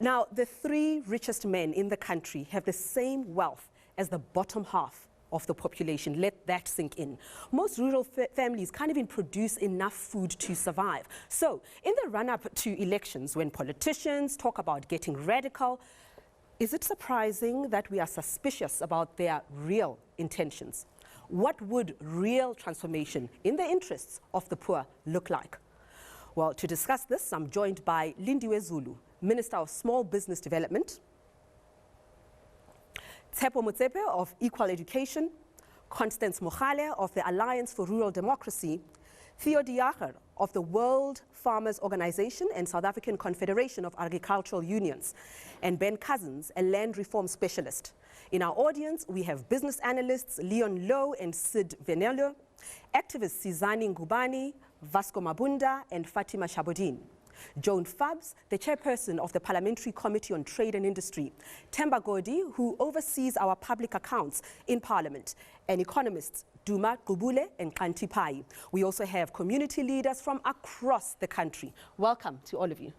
Now, the 3 richest men in the country have the same wealth as the bottom half of the population. Let that sink in. Most rural families can't even produce enough food to survive. So, in the run-up to elections, when politicians talk about getting radical, is it surprising that we are suspicious about their real intentions? What would real transformation in the interests of the poor look like? Well, to discuss this, I'm joined by Lindiwe Zulu, Minister of Small Business Development, Tshepo Motsepe of Equal Education, Constance Mogale of the Alliance for Rural Democracy, Theo de Jager of the World Farmers Organization and South African Confederation of Agricultural Unions, and Ben Cousins, a land reform specialist. In our audience, we have business analysts Leon Lowe and Sid Venelo, activists Sizani Ngubani, Vasco Mabunda, and Fatima Shabodin. Joan Fabs, the chairperson of the Parliamentary Committee on Trade and Industry, Temba Godi, who oversees our public accounts in Parliament, and economists Duma Gubule and Kanti Pai. We also have community leaders from across the country. Welcome to all of you.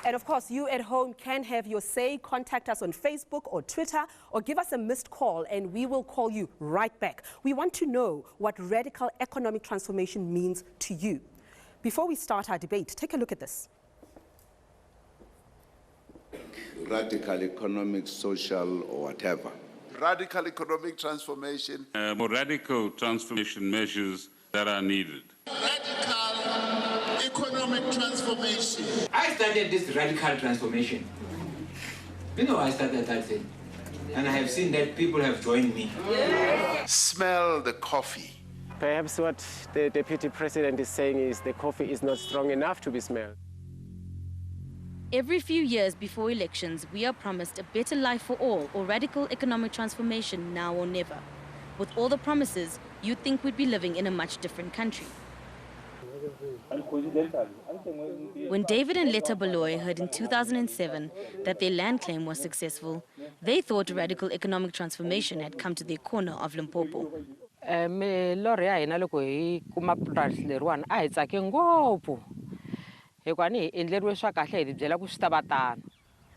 And of course, you at home can have your say. Contact us on Facebook or Twitter, or give us a missed call and we will call you right back. We want to know what radical economic transformation means to you. Before we start our debate, take a look at this. Radical economic, social, or whatever. Radical economic transformation. More radical transformation measures that are needed. Radical economic transformation. I started this radical transformation. You know, I started that thing. And I have seen that people have joined me. Yeah. Smell the coffee. Perhaps what the Deputy President is saying is the coffee is not strong enough to be smelled. Every few years before elections, we are promised a better life for all or radical economic transformation now or never. With all the promises, you'd think we'd be living in a much different country. When David and Letta Baloy heard in 2007 that their land claim was successful, they thought radical economic transformation had come to their corner of Limpopo.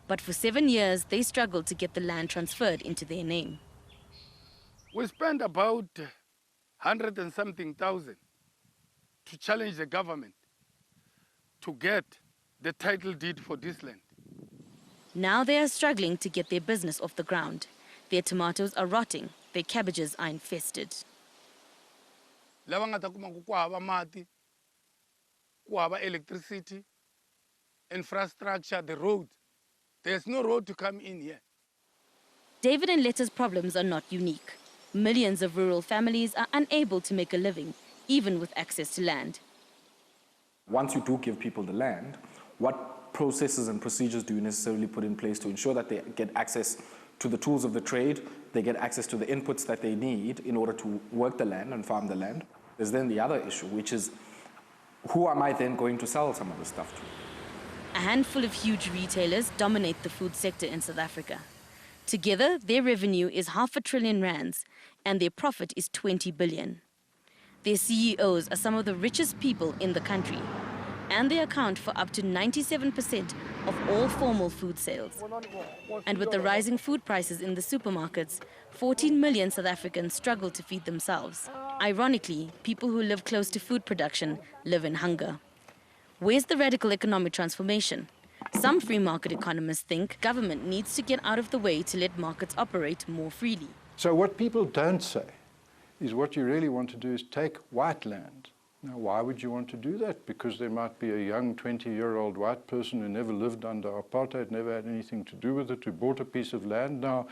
But for 7 years, they struggled to get the land transferred into their name. We spent about 100 and something thousand to challenge the government to get the title deed for this land. Now they are struggling to get their business off the ground. Their tomatoes are rotting, their cabbages are infested. Electricity, infrastructure, the road. There's no road to come in here. David and Letta's problems are not unique. Millions of rural families are unable to make a living, even with access to land. Once you do give people the land, what processes and procedures do you necessarily put in place to ensure that they get access to the tools of the trade, they get access to the inputs that they need in order to work the land and farm the land? There's then the other issue, which is, who am I then going to sell some of this stuff to? A handful of huge retailers dominate the food sector in South Africa. Together, their revenue is R500 billion and their profit is 20 billion. Their CEOs are some of the richest people in the country, and they account for up to 97% of all formal food sales. And with the rising food prices in the supermarkets, 14 million South Africans struggle to feed themselves. Ironically, people who live close to food production live in hunger. Where's the radical economic transformation? Some free market economists think government needs to get out of the way to let markets operate more freely. So what people don't say is what you really want to do is take white land. Now, why would you want to do that? Because there might be a young 20-year-old white person who never lived under apartheid, never had anything to do with it, who bought a piece of land. Now,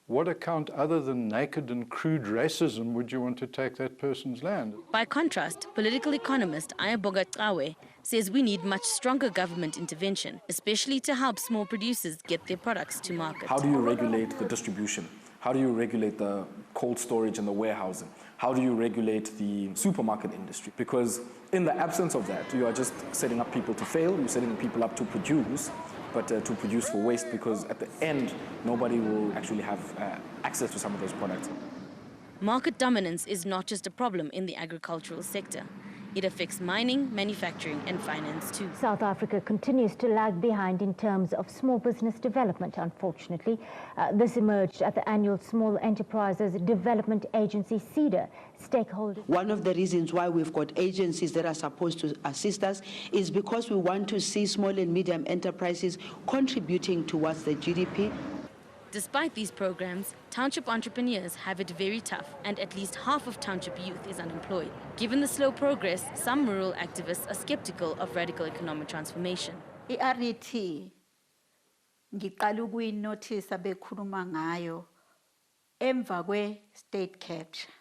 what account other than naked and crude racism would you want to take that person's land? By contrast, political economist Ayaboga Trawe says we need much stronger government intervention, especially to help small producers get their products to market. How do you regulate the distribution? How do you regulate the cold storage and the warehousing? How do you regulate the supermarket industry? Because in the absence of that, you are just setting up people to fail, you're setting people up to produce, but to produce for waste, because at the end, nobody will actually have access to some of those products. Market dominance is not just a problem in the agricultural sector. It affects mining, manufacturing and finance too. South Africa continues to lag behind in terms of small business development, unfortunately. This emerged at the annual Small Enterprises Development Agency, SEDA, stakeholders. One of the reasons why we've got agencies that are supposed to assist us is because we want to see small and medium enterprises contributing towards the GDP. Despite these programs, township entrepreneurs have it very tough, and at least half of township youth is unemployed. Given the slow progress, some rural activists are skeptical of radical economic transformation. I-RET ngiqala ukuyinothisa bekhuluma ngayo emva kwe-state capture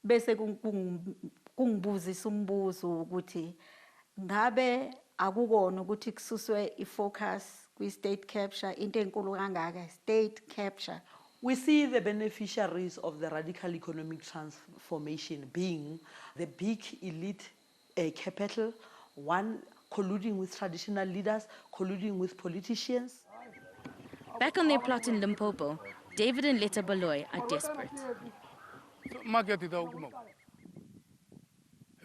bese kungibuzisa umbuzo ukuthi ngabe akukona ukuthi kususwe ifocus kwi-state capture into enkulu kangaka state capture. We see the beneficiaries of the radical economic transformation being the big elite capital, one colluding with traditional leaders, colluding with politicians. Back on their plot in Limpopo, David and Letta Baloy are desperate. Market ita ukuma.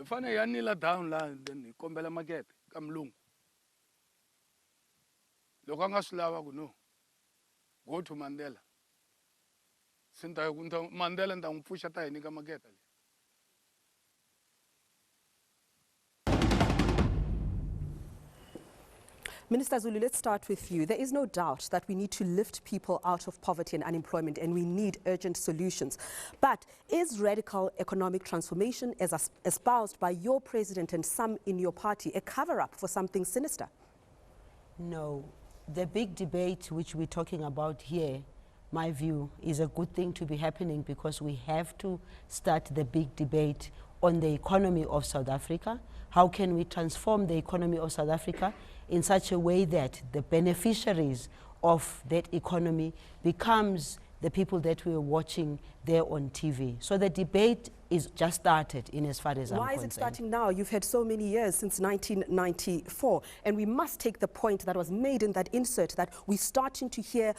Ifane yanila down la then ikombela market kamlungu. Loko angasilawa kuno. Go to Mandela. Sinta Mandela ndangupusha ta inika market. Minister Zulu, let's start with you. There is no doubt that we need to lift people out of poverty and unemployment, and we need urgent solutions. But is radical economic transformation, as espoused by your president and some in your party, a cover-up for something sinister? No. The big debate which we're talking about here, my view, is a good thing to be happening because we have to start the big debate on the economy of South Africa. How can we transform the economy of South Africa in such a way that the beneficiaries of that economy becomes the people that we're watching there on TV. So the debate is just started in as far as I'm concerned. Why is it starting now? You've had so many years since 1994, and we must take the point that was made in that insert that we're starting to hear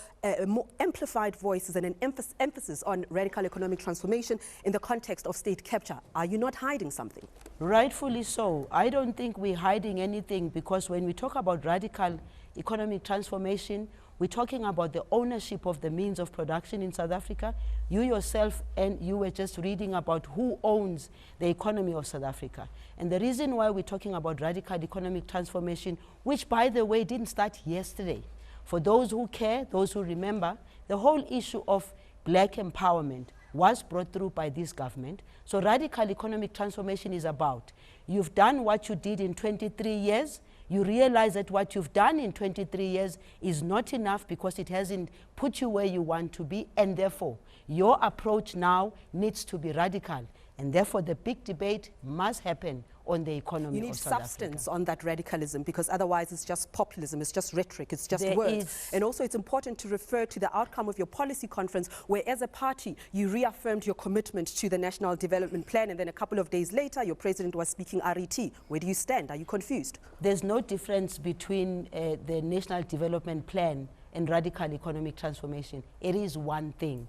more amplified voices and an emphasis on radical economic transformation in the context of state capture. Are you not hiding something? Rightfully so. I don't think we're hiding anything because when we talk about radical economic transformation, we're talking about the ownership of the means of production in South Africa. You yourself and you were just reading about who owns the economy of South Africa. And the reason why we're talking about radical economic transformation, which by the way didn't start yesterday, for those who care, those who remember, the whole issue of black empowerment was brought through by this government. So radical economic transformation is about, you've done what you did in 23 years, you realize that what you've done in 23 years is not enough because it hasn't put you where you want to be, and therefore your approach now needs to be radical, and therefore the big debate must happen on the economy of South Africa. You need substance on that radicalism because otherwise it's just populism, it's just rhetoric, it's just words. And also it's important to refer to the outcome of your policy conference where as a party you reaffirmed your commitment to the National Development Plan, and then a couple of days later your president was speaking RET. Where do you stand? Are you confused? There's no difference between the National Development Plan and radical economic transformation. It is one thing.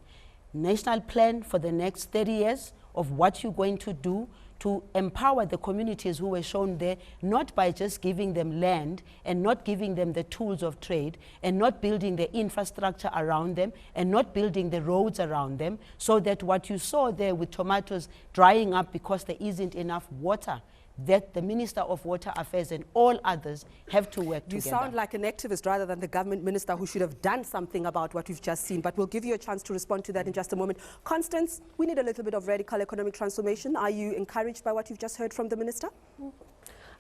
National plan for the next 30 years of what you're going to do to empower the communities who were shown there, not by just giving them land and not giving them the tools of trade and not building the infrastructure around them and not building the roads around them, so that what you saw there with tomatoes drying up because there isn't enough water, that the Minister of Water Affairs and all others have to work together. You sound like an activist rather than the government minister who should have done something about what we've just seen, but we'll give you a chance to respond to that in just a moment. Constance, we need a little bit of radical economic transformation. Are you encouraged by what you've just heard from the minister?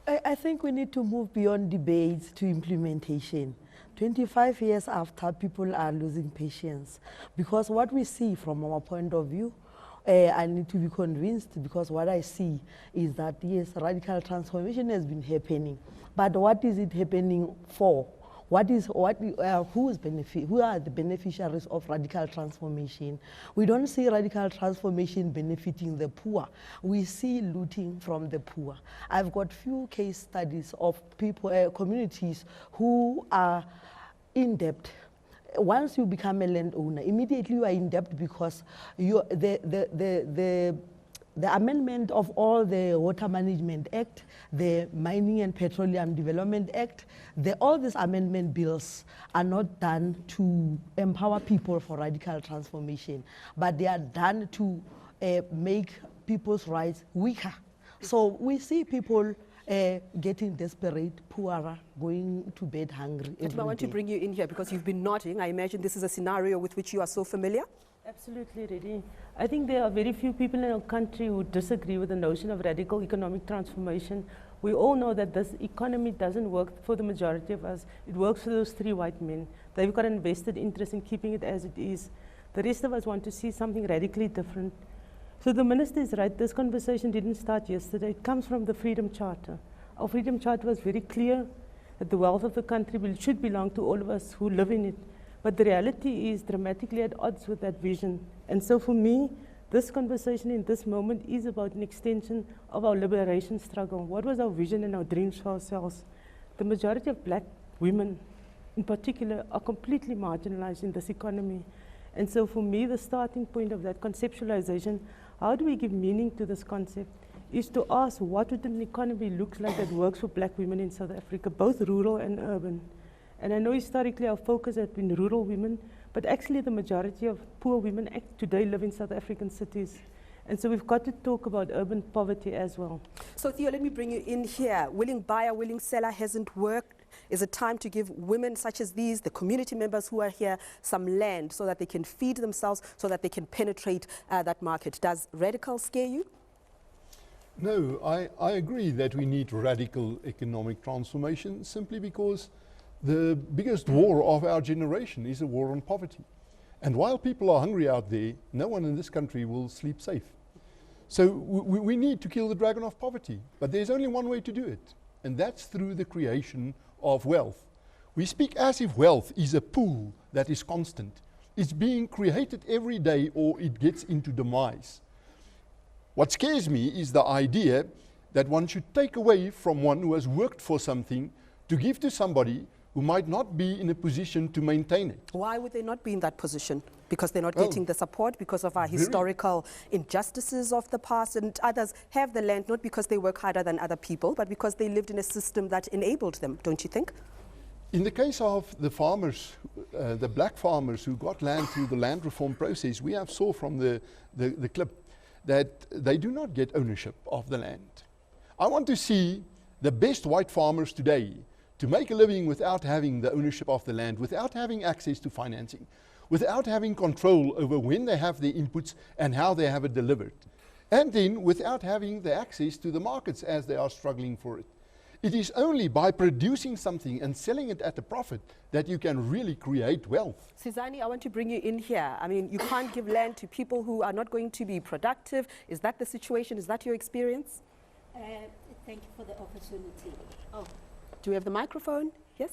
I think we need to move beyond debates to implementation. 25 years after, people are losing patience because what we see from our point of view, I need to be convinced because what I see is that yes, radical transformation has been happening, but what is it happening for? Who are the beneficiaries of radical transformation? We don't see radical transformation benefiting the poor. We see looting from the poor. I've got few case studies of people, communities who are in debt. Once you become a landowner, immediately you are in debt because the the amendment of all the Water Management Act, the Mining and Petroleum Development Act, all these amendment bills are not done to empower people for radical transformation, but they are done to make people's rights weaker. So we see people getting desperate, poorer, going to bed hungry. I want to bring you in here because you've been nodding. I imagine this is a scenario with which you are so familiar. Absolutely, Reddy. I think there are very few people in our country who disagree with the notion of radical economic transformation. We all know that this economy doesn't work for the majority of us. It works for those 3 white men. They've got an vested interest in keeping it as it is. The rest of us want to see something radically different. So the minister is right. This conversation didn't start yesterday. It comes from the Freedom Charter. Our Freedom Charter was very clear that the wealth of the country should belong to all of us who live in it. But the reality is dramatically at odds with that vision. And so for me, this conversation in this moment is about an extension of our liberation struggle. What was our vision and our dreams for ourselves? The majority of black women, in particular, are completely marginalized in this economy. And so for me, the starting point of that conceptualization, how do we give meaning to this concept, is to ask what would an economy look like that works for black women in South Africa, both rural and urban. And I know historically our focus has been rural women, but actually the majority of poor women today live in South African cities. And so we've got to talk about urban poverty as well. So Theo, let me bring you in here. Willing buyer, willing seller hasn't worked. Is it time to give women such as these, the community members who are here, some land so that they can feed themselves, so that they can penetrate that market? Does radical scare you? No, I agree that we need radical economic transformation simply because the biggest war of our generation is a war on poverty. And while people are hungry out there, no one in this country will sleep safe. So we need to kill the dragon of poverty. But there's only one way to do it, and that's through the creation of wealth. We speak as if wealth is a pool that is constant. It's being created every day or it gets into demise. What scares me is the idea that one should take away from one who has worked for something to give to somebody who might not be in a position to maintain it. Why would they not be in that position? Because they're not getting the support, because of our historical injustices of the past, and others have the land not because they work harder than other people, but because they lived in a system that enabled them, don't you think? In the case of the farmers, the black farmers who got land through the land reform process, we have saw from the clip that they do not get ownership of the land. I want to see the best white farmers today to make a living without having the ownership of the land, without having access to financing, without having control over when they have their inputs and how they have it delivered, and then without having the access to the markets as they are struggling for it. It is only by producing something and selling it at a profit that you can really create wealth. Sizani, I want to bring you in here. I mean, you can't give land to people who are not going to be productive. Is that the situation? Is that your experience? Thank you for the opportunity. Oh. Do we have the microphone? Yes?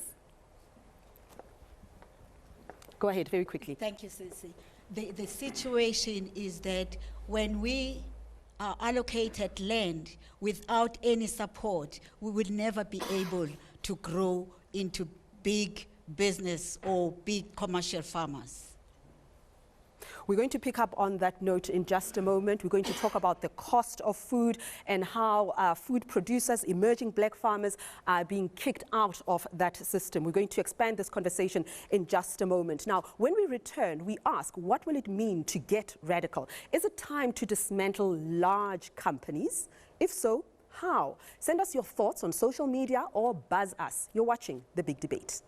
Go ahead, very quickly. Thank you, Sisi. The situation is that when we are allocated land without any support, we will never be able to grow into big business or big commercial farmers. We're going to pick up on that note in just a moment. We're going to talk about the cost of food and how food producers, emerging black farmers, are being kicked out of that system. We're going to expand this conversation in just a moment. Now, when we return, we ask, what will it mean to get radical? Is it time to dismantle large companies? If so, how? Send us your thoughts on social media or buzz us. You're watching The Big Debate.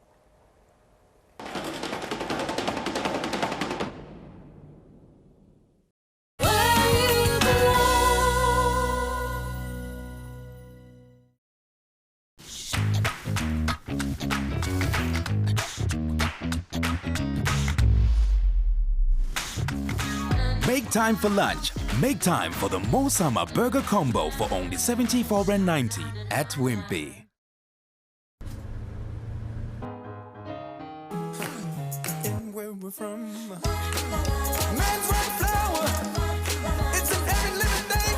Make time for lunch. Make time for the Mo Summer Burger Combo for only R74.90 at Wimpy. And where we're from, man's white flower, it's an every living thing.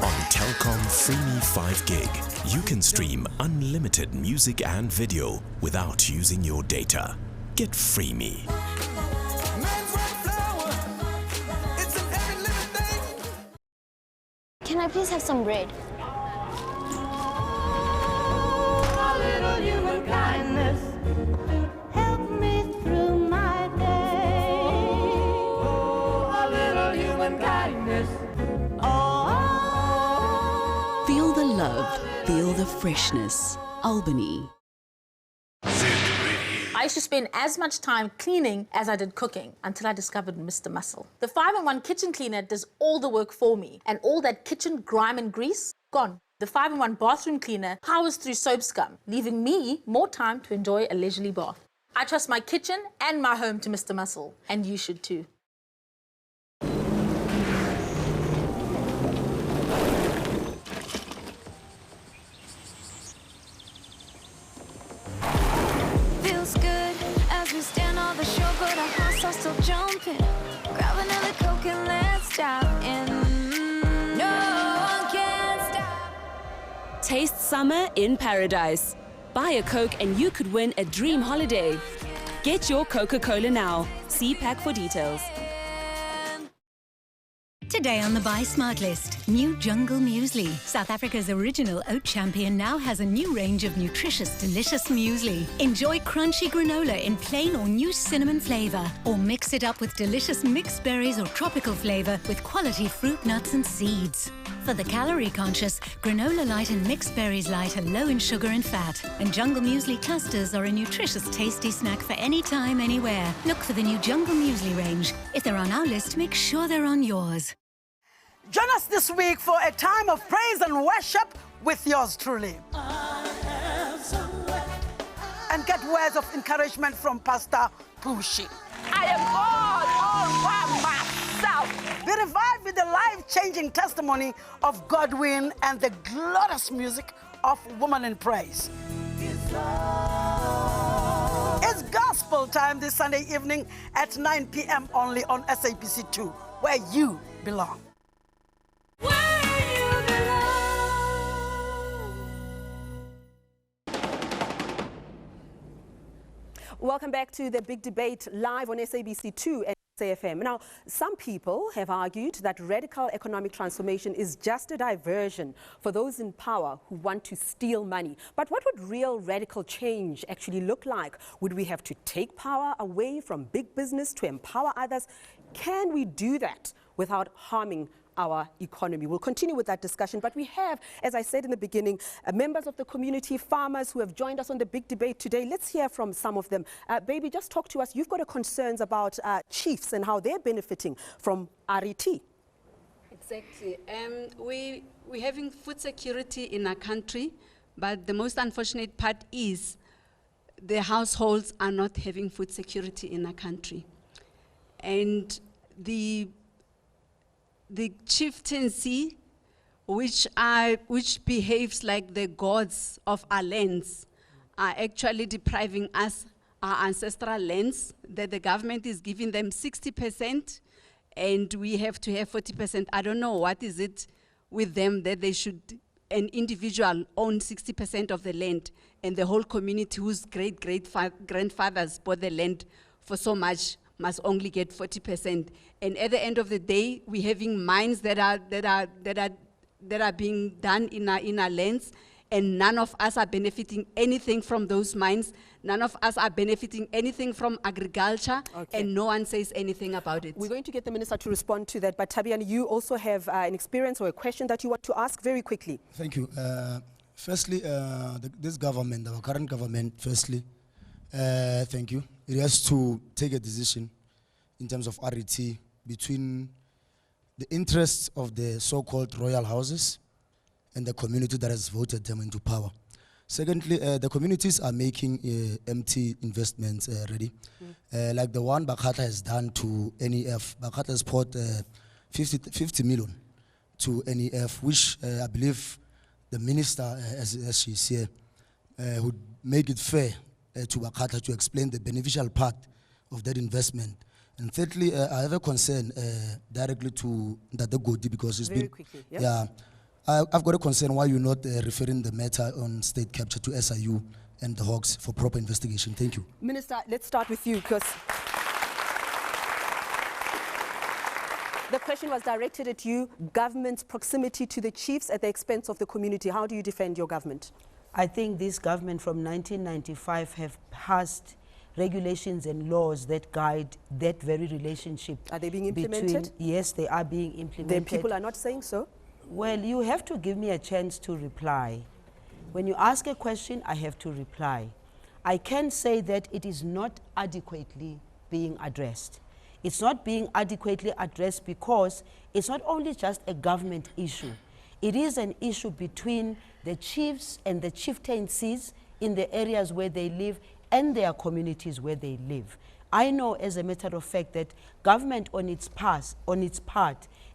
On Telkom Freeme 5 Gig, you can stream unlimited music and video without using your data. Get Freeme. I please have some bread? A little human kindness, help me through my day. Oh, a little human kindness. Oh. Feel the love, feel the freshness. Albany. I used to spend as much time cleaning as I did cooking until I discovered Mr. Muscle. The 5-in-1 kitchen cleaner does all the work for me, and all that kitchen grime and grease, gone. The 5-in-1 bathroom cleaner powers through soap scum, leaving me more time to enjoy a leisurely bath. I trust my kitchen and my home to Mr. Muscle, and you should too. Feels good as we stand on the shore, but our hearts are still jumping. Grab another Coke and let's dive in. No one can stop. Taste summer in paradise. Buy a Coke and you could win a dream holiday. Get your Coca-Cola now. See pack for details. Today on the Buy Smart list, new Jungle Muesli. South Africa's original oat champion now has a new range of nutritious, delicious muesli. Enjoy crunchy granola in plain or new cinnamon flavor, or mix it up with delicious mixed berries or tropical flavor with quality fruit, nuts and seeds. For the calorie conscious, Granola Light and Mixed Berries Light are low in sugar and fat, and Jungle Muesli clusters are a nutritious, tasty snack for any time, anywhere. Look for the new Jungle Muesli range. If they're on our list, make sure they're on yours. Join us this week for a time of praise and worship with yours truly. And get words of encouragement from Pastor Pushi. I am God all by myself. Be revived with the life-changing testimony of Godwin and the glorious music of Woman in Praise. It's gospel time this Sunday evening at 9 p.m. only on SABC 2, where you belong. Welcome back to the big debate live on SABC 2 and SAFM. Now, some people have argued that radical economic transformation is just a diversion for those in power who want to steal money. But what would real radical change actually look like? Would we have to take power away from big business to empower others? Can we do that without harming our economy? We'll continue with that discussion, but we have, as I said in the beginning, members of the community, farmers who have joined us on the big debate today. Let's hear from some of them. Baby, just talk to us. You've got concerns about chiefs and how they're benefiting from RET. Exactly. We're having food security in our country, but the most unfortunate part is the households are not having food security in our country. And the chieftaincy, which behaves like the gods of our lands, are actually depriving us our ancestral lands, that the government is giving them 60% and we have to have 40%. I don't know what is it with them that they should, an individual own 60% of the land and the whole community whose great-grandfathers bought the land for so much must only get 40%. And at the end of the day, we're having mines that are being done in our lands, and none of us are benefiting anything from those mines. None of us are benefiting anything from agriculture, and no one says anything about it. We're going to get the Minister to respond to that, but Tabian, you also have an experience or a question that you want to ask very quickly. Thank you. Firstly, this government, our current government, firstly, thank you. It has to take a decision in terms of RET between the interests of the so-called royal houses and the community that has voted them into power. Secondly, the communities are making empty investments already, like the one Bakata has done to NEF. Bakata has poured 50 million to NEF, which I believe the minister, as she's here, would make it fair to Bakata to explain the beneficial part of that investment. And thirdly, I have a concern directly to Ndade Godi, because it's very been... quickly, yeah? Yeah. I've got a concern why you're not referring the matter on state capture to SIU and the Hawks for proper investigation. Thank you. Minister, let's start with you, because The question was directed at you, government's proximity to the chiefs at the expense of the community. How do you defend your government? I think this government from 1995 have passed regulations and laws that guide that very relationship. Are they being implemented? Yes, they are being implemented. Then people are not saying so? Well, you have to give me a chance to reply. When you ask a question, I have to reply. I can say that it is not adequately being addressed. It's not being adequately addressed because it's not only just a government issue. It is an issue between the chiefs and the chieftaincies in the areas where they live and their communities where they live. I know as a matter of fact that government on its part,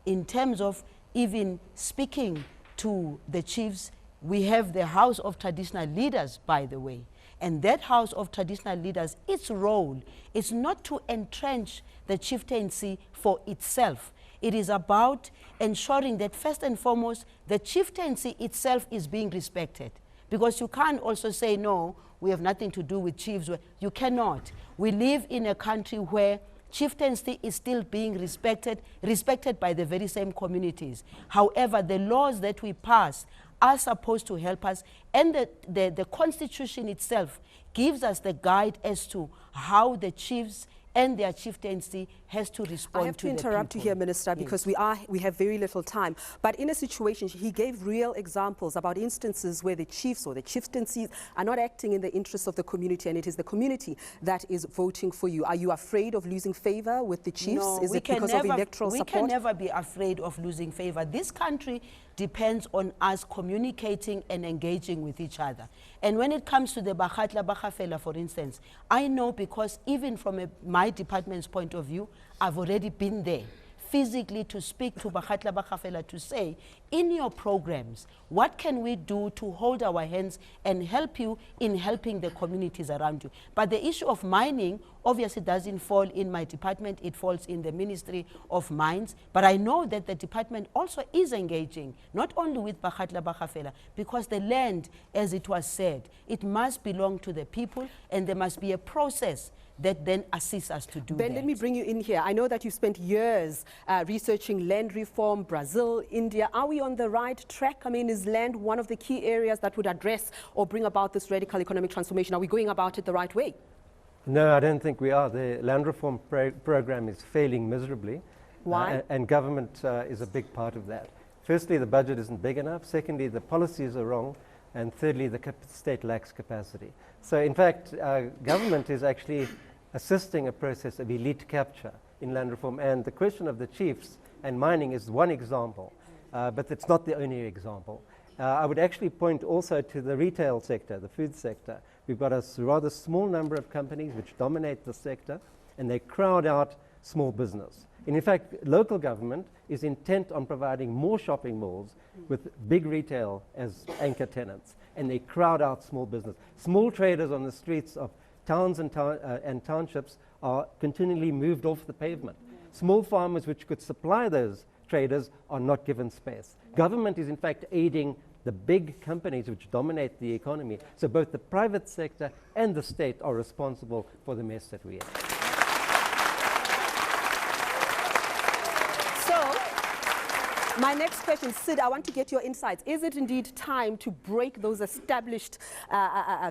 in terms of even speaking to the chiefs, we have the House of Traditional Leaders, by the way. And that House of Traditional Leaders, its role is not to entrench the chieftaincy for itself. It is about ensuring that first and foremost, the chieftaincy itself is being respected. Because you can't also say, no, we have nothing to do with chiefs. You cannot. We live in a country where chieftaincy is still being respected by the very same communities. However, the laws that we pass are supposed to help us, and the Constitution itself gives us the guide as to how the chiefs and their chieftaincy has to respond to I have to interrupt you here, Minister, because we have very little time. But in a situation, he gave real examples about instances where the chiefs or the chieftaincies are not acting in the interests of the community, and it is the community that is voting for you. Are you afraid of losing favor with the chiefs? No, is it because of electoral support? We can never be afraid of losing favor. This country depends on us communicating and engaging with each other. And when it comes to the Bakhatla Bakhafela, for instance, I know because even from my department's point of view, I've already been there physically to speak to Bakhatla Bakhafela to say, in your programs, what can we do to hold our hands and help you in helping the communities around you? But the issue of mining obviously doesn't fall in my department, it falls in the Ministry of Mines. But I know that the department also is engaging, not only with Bakhatla Bakhafela, because the land, as it was said, it must belong to the people, and there must be a process that then assists us to do Ben, that. let me bring you in here. I know that you spent years researching land reform, Brazil, India. Are we on the right track? I mean, is land one of the key areas that would address or bring about this radical economic transformation? Are we going about it the right way? No, I don't think we are. The land reform program is failing miserably. Why? And government is a big part of that. Firstly, the budget isn't big enough. Secondly, the policies are wrong. And thirdly, the state lacks capacity. So in fact, government is actually assisting a process of elite capture in land reform. And the question of the chiefs and mining is one example, but it's not the only example. I would actually point also to the retail sector, the food sector. We've got a rather small number of companies which dominate the sector, and they crowd out small business. And in fact, local government is intent on providing more shopping malls with big retail as anchor tenants, and they crowd out small business. Small traders on the streets of towns and townships are continually moved off the pavement. Small farmers which could supply those traders are not given space. Government is in fact aiding the big companies which dominate the economy. So both the private sector and the state are responsible for the mess that we have. My next question, Sid, I want to get your insights. Is it indeed time to break those established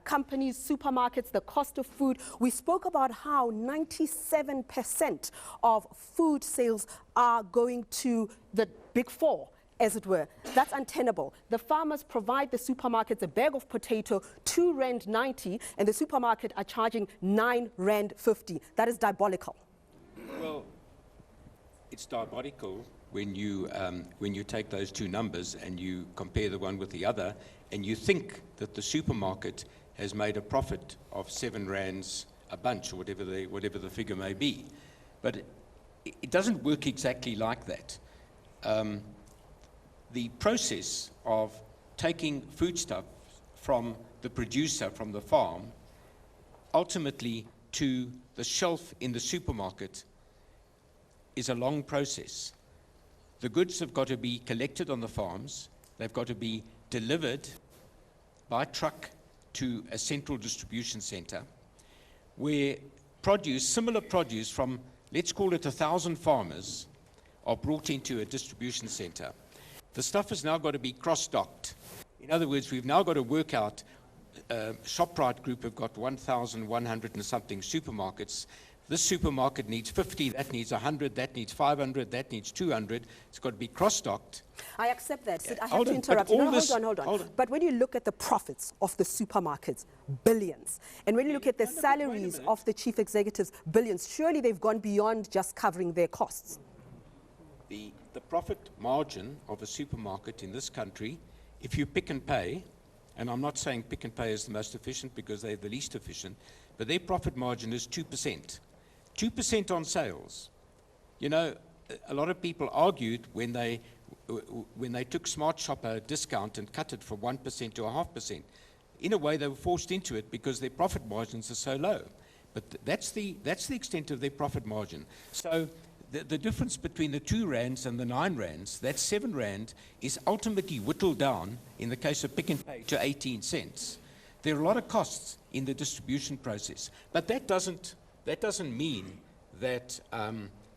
companies, supermarkets, the cost of food? We spoke about how 97% of food sales are going to the big four, as it were. That's untenable. The farmers provide the supermarkets a bag of potato, R2.90, and the supermarket are charging R9.50. That is diabolical. Well, it's diabolical when you take those two numbers and you compare the one with the other, and you think that the supermarket has made a profit of R7 a bunch, or whatever the figure may be. But it doesn't work exactly like that. The process of taking foodstuff from the producer, from the farm, ultimately to the shelf in the supermarket is a long process. The goods have got to be collected on the farms. They've got to be delivered by truck to a central distribution center where produce, similar produce from, let's call it 1,000 farmers, are brought into a distribution center. The stuff has now got to be cross-docked. In other words, we've now got to work out, Shoprite Group have got 1,100 and something supermarkets. This supermarket needs 50, that needs 100, that needs 500, that needs 200. It's got to be cross-docked. I accept that. Sid, I have Hold to on, interrupt but you. all No, this- hold on. hold on. But when you look at the profits of the supermarkets, billions, and when you look at the salaries of the chief executives, billions, surely they've gone beyond just covering their costs. The profit margin of a supermarket in this country, if you pick and pay, and I'm not saying pick and pay is the most efficient because they're the least efficient, but their profit margin is 2%. 2% on sales. You know, a lot of people argued when they took Smart Shopper discount and cut it from 1% to 0.5%. In a way, they were forced into it because their profit margins are so low. But that's the extent of their profit margin. So the difference between the 2 rands and the 9 rands, that 7 rand is ultimately whittled down, in the case of Pick and Pay, to 18 cents. There are a lot of costs in the distribution process, but that doesn't mean that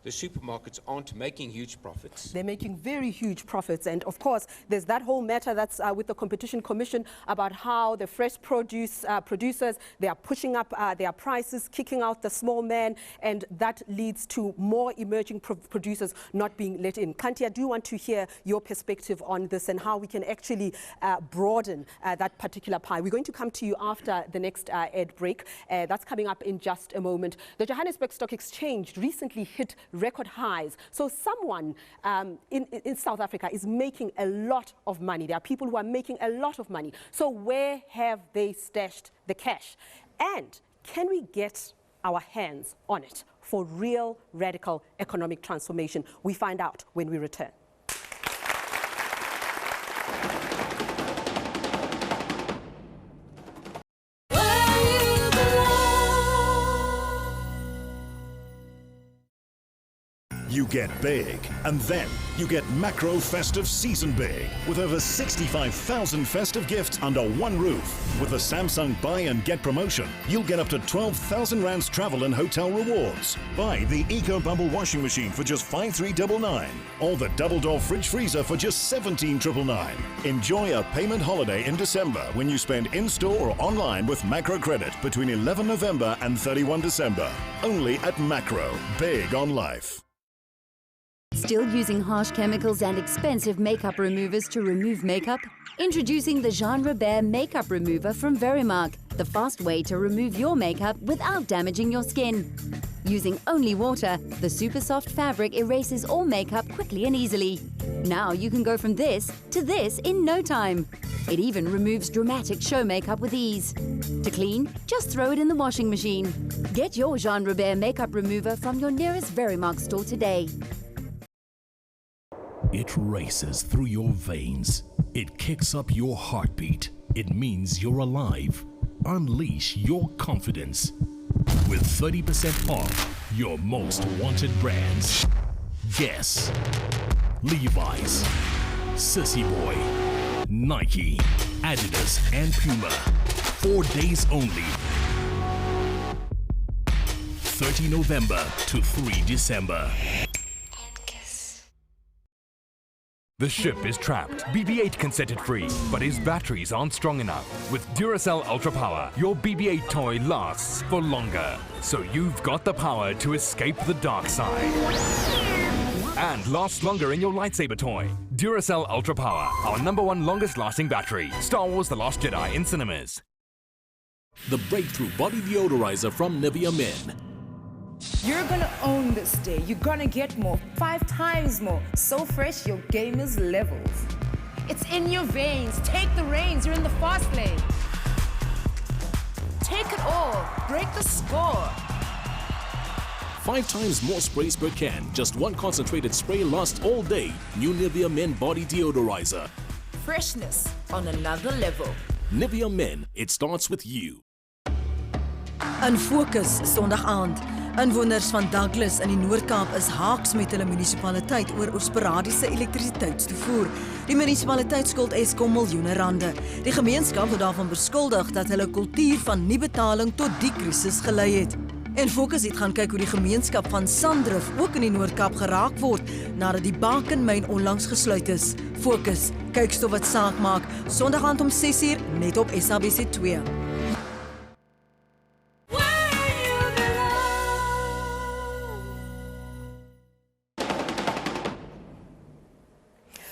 the supermarkets aren't making huge profits. They're making very huge profits. And of course, there's that whole matter that's with the Competition Commission about how the fresh produce producers, they are pushing up their prices, kicking out the small man, and that leads to more emerging producers not being let in. Kanti, I do want to hear your perspective on this and how we can actually broaden that particular pie. We're going to come to you after the next ad break. That's coming up in just a moment. The Johannesburg Stock Exchange recently hit record highs. So someone in South Africa is making a lot of money. There are people who are making a lot of money. So where have they stashed the cash? And can we get our hands on it for real radical economic transformation? We find out when we return. You get big, and then you get Macro Festive Season Big, with over 65,000 festive gifts under one roof. With the Samsung Buy and Get promotion, you'll get up to 12,000 rands travel and hotel rewards. Buy the Eco Bubble washing machine for just 5,399, or the double door fridge freezer for just 17,999. Enjoy a payment holiday in December when you spend in-store or online with Macro Credit between 11 November and 31 December. Only at Macro. Big on life. Still using harsh chemicals and expensive makeup removers to remove makeup? Introducing the Jean Robert Makeup Remover from Verimark, the fast way to remove your makeup without damaging your skin. Using only water, the super soft fabric erases all makeup quickly and easily. Now you can go from this to this in no time. It even removes dramatic show makeup with ease. To clean, just throw it in the washing machine. Get your Jean Robert Makeup Remover from your nearest Verimark store today. It races through your veins. It kicks up your heartbeat. It means you're alive. Unleash your confidence with 30% off your most wanted brands. Guess, Levi's, Sissy Boy, Nike, Adidas, and Puma. 4 days only. 30 November to 3 December. The ship is trapped. BB-8 can set it free, but his batteries aren't strong enough. With Duracell Ultra Power, your BB-8 toy lasts for longer. So you've got the power to escape the dark side. And lasts longer in your lightsaber toy. Duracell Ultra Power, our #1 longest lasting battery. Star Wars The Last Jedi in cinemas. The breakthrough body deodorizer from Nivea Men. You're gonna own this day. You're gonna get more, 5 times more. So fresh, your game is leveled. It's in your veins. Take the reins. You're in the fast lane. Take it all. Break the score. 5 times more sprays per can. Just one concentrated spray lasts all day. New Nivea Men body deodorizer. Freshness on another level. Nivea Men, it starts with you. In Fokus Sondag aand. Inwoners van Douglas in die Noord-Kaap is haaks met hulle munisipaliteit oor sporadiese elektrisiteitstoevoer. Die munisipaliteit skuld Eskom miljoene rande. Die gemeenskap word daarvan beskuldig dat hulle kultuur van nie betaling tot die krisis gelei het. En Fokus het gaan kyk hoe die gemeenskap van Sandrif ook in die Noord-Kaap geraak word nadat die Bakenmyn onlangs gesluit is. Fokus, kyk stof wat saak maak, Sondag aand om 6uur net op SABC 2.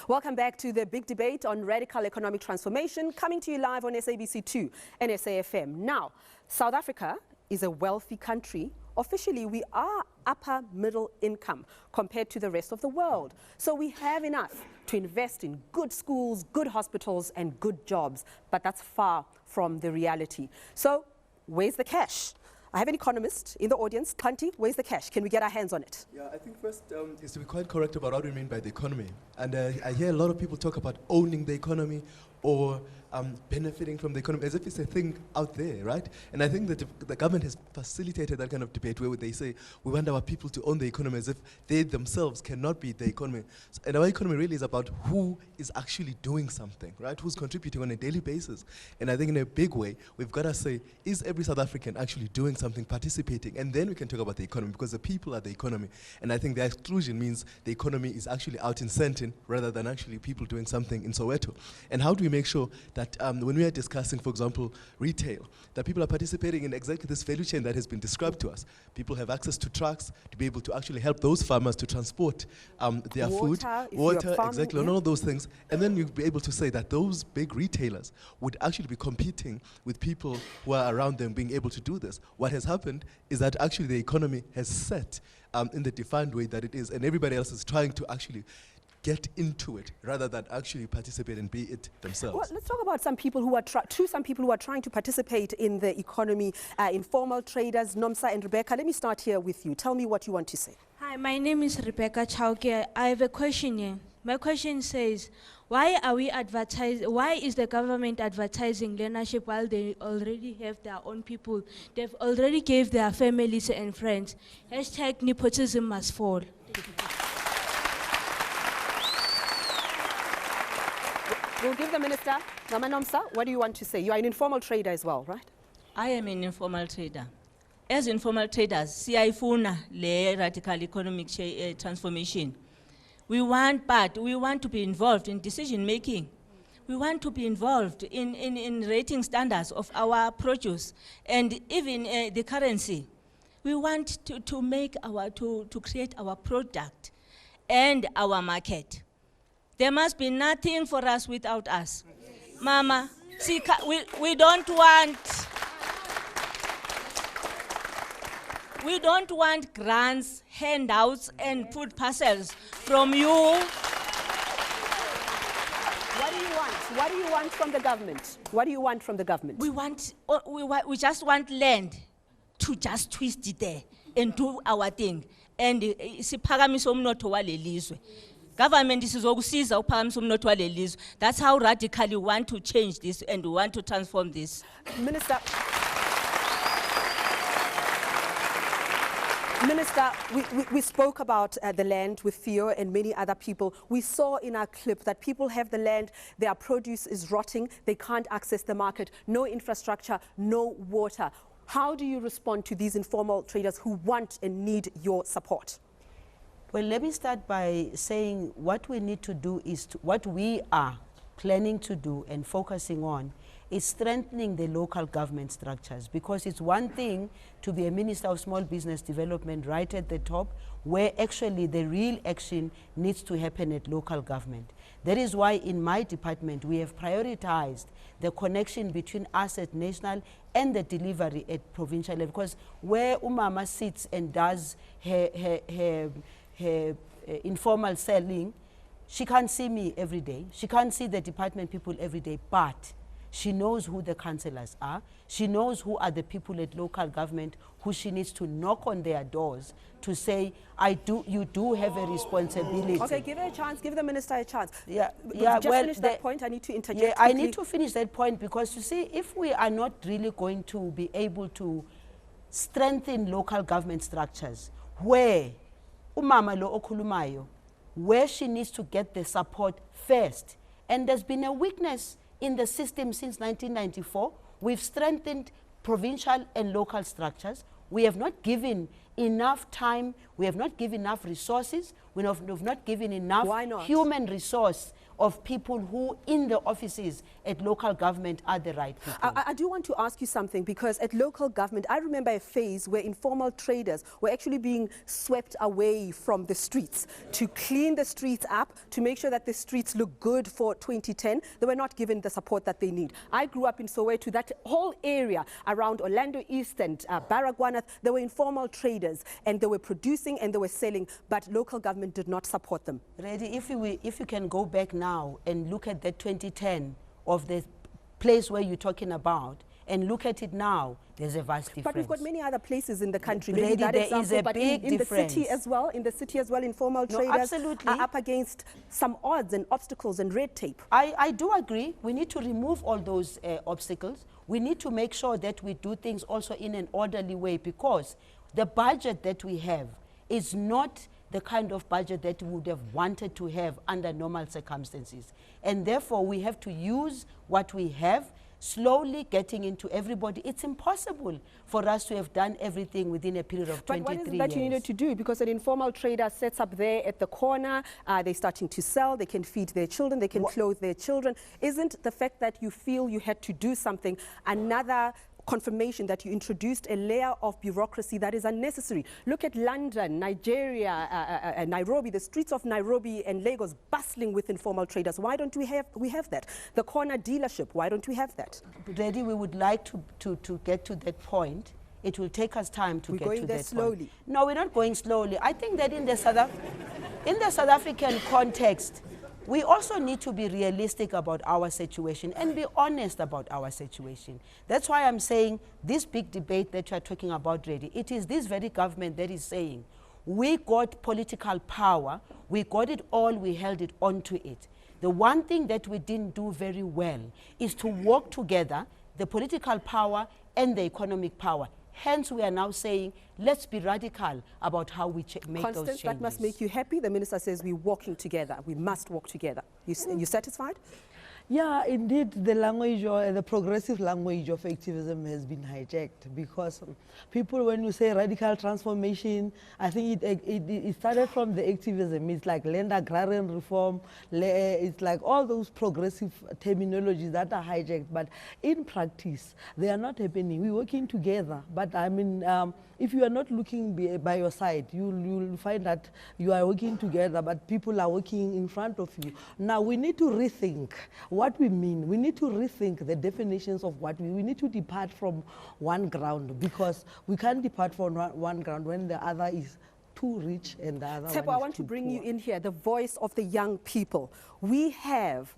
Welcome back to the big debate on radical economic transformation, coming to you live on SABC 2 and SAFM. Now, South Africa is a wealthy country. Officially, we are upper middle income compared to the rest of the world. So we have enough to invest in good schools, good hospitals, and good jobs. But that's far from the reality. So where's the cash? I have an economist in the audience. Kanti, where's the cash? Can we get our hands on it? Yeah, I think first is to be quite correct about what we mean by the economy. And I hear a lot of people talk about owning the economy or benefiting from the economy as if it's a thing out there, right? And I think that the government has facilitated that kind of debate where they say we want our people to own the economy as if they themselves cannot be the economy. So, and our economy really is about who is actually doing something, right? Who's contributing on a daily basis. And I think in a big way, we've got to say, is every South African actually doing something, participating? And then we can talk about the economy because the people are the economy. And I think the exclusion means the economy is actually out in Sandton rather than actually people doing something in Soweto. And how do we make sure that when we are discussing, for example, retail, that people are participating in exactly this value chain that has been described to us. People have access to trucks to be able to actually help those farmers to transport their food, water, exactly, and all those things. And then you'll be able to say that those big retailers would actually be competing with people who are around them being able to do this. What has happened is that actually the economy has set in the defined way that it is, and everybody else is trying to actually get into it rather than actually participate and be it themselves. Well, let's talk about some people who are trying to participate in the economy, informal traders, Nomsa and Rebecca. Let me start here with you. Tell me what you want to say. Hi, my name is Rebecca Chauke. I have a question here. My question says, why is the government advertising leadership while they already have their own people? They've already gave their families and friends. Hashtag nepotism must fall. We'll give the minister. Mama Nomsa, what do you want to say? You are an informal trader as well, right? I am an informal trader. As informal traders, siyayifuna le radical economic transformation. We want to be involved in decision making. We want to be involved in rating standards of our produce and even the currency. We want to create our product and our market. There must be nothing for us without us. Mama, see, we don't want grants, handouts, and food parcels from you. What do you want? What do you want from the government? What do you want from the government? We just want land to just twist it there and do our thing. And siphakamise umnotho walelizwe. Government is ukusiza uphakamisa umnotho walelizwe. That's how radically we want to change this and we want to transform this. Minister, we spoke about the land with Theo and many other people. We saw in our clip that people have the land, their produce is rotting, they can't access the market, no infrastructure, no water. How do you respond to these informal traders who want and need your support? Well, let me start by saying what we need to do is what we are planning to do and focusing on is strengthening the local government structures, because it's one thing to be a Minister of Small Business Development right at the top, where actually the real action needs to happen at local government. That is why in my department we have prioritized the connection between us at national and the delivery at provincial level, because where Umama sits and does her informal selling, she can't see me every day, she can't see the department people every day, but she knows who the councillors are, she knows who are the people at local government who she needs to knock on their doors to say, you do have a responsibility. Okay, give her a chance, give the minister a chance. Yeah, just finish that point, I need to interject. Yeah, I need to finish that point because you see, if we are not really going to be able to strengthen local government structures, where umama lo okhulumayo, where she needs to get the support first. And there's been a weakness in the system since 1994. We've strengthened provincial and local structures. We have not given enough time, we have not given enough resources, we have not given enough human resource of people who in the offices at local government are the right people. I do want to ask you something, because at local government, I remember a phase where informal traders were actually being swept away from the streets to clean the streets up, to make sure that the streets look good for 2010. They were not given the support that they need. I grew up in Soweto. That whole area around Orlando East and Baragwanath, there were informal traders, and they were producing and they were selling, but local government did not support them. If you can go back now and look at that 2010 of the place where you're talking about, and look at it now, there's a vast difference. But we've got many other places in the country. Lady, Maybe that there example, is a but big in difference. the city as well, informal No, traders absolutely. are up against some odds and obstacles and red tape. I do agree. We need to remove all those obstacles. We need to make sure that we do things also in an orderly way, because the budget that we have is not the kind of budget that we would have wanted to have under normal circumstances. And therefore, we have to use what we have, slowly getting into everybody. It's impossible for us to have done everything within a period of 23 years. But what is it that you needed to do? Because an informal trader sets up there at the corner, they're starting to sell, they can feed their children, they can clothe their children. Isn't the fact that you feel you had to do something another confirmation that you introduced a layer of bureaucracy that is unnecessary? Look at London, Nigeria, Nairobi, the streets of Nairobi and Lagos bustling with informal traders. Why don't we have that? The corner dealership, why don't we have that? Reddy, we would like to get to that point. It will take us time to get to that point. We're going there slowly. No, we're not going slowly. I think that in the South African context, we also need to be realistic about our situation and be honest about our situation. That's why I'm saying this big debate that you're talking about, Reddy, it is this very government that is saying, we got political power, we got it all, we held it onto it. The one thing that we didn't do very well is to work together, the political power and the economic power. Hence, we are now saying, let's be radical about how we make those changes. That must make you happy. The minister says we're working together. We must work together. You satisfied? Yeah, indeed, the language or the progressive language of activism has been hijacked, because people, when you say radical transformation, I think it started from the activism. It's like land agrarian reform, it's like all those progressive terminologies that are hijacked, but in practice, they are not happening. We're working together, but I mean, if you are not looking by your side, you'll find that you are working together, but people are working in front of you. Now, we need to rethink what we mean. We need to rethink the definitions of what we need to depart from one ground, because we can't depart from one ground when the other is too rich and the other Tepo, I want to bring you in here, the voice of the young people. We have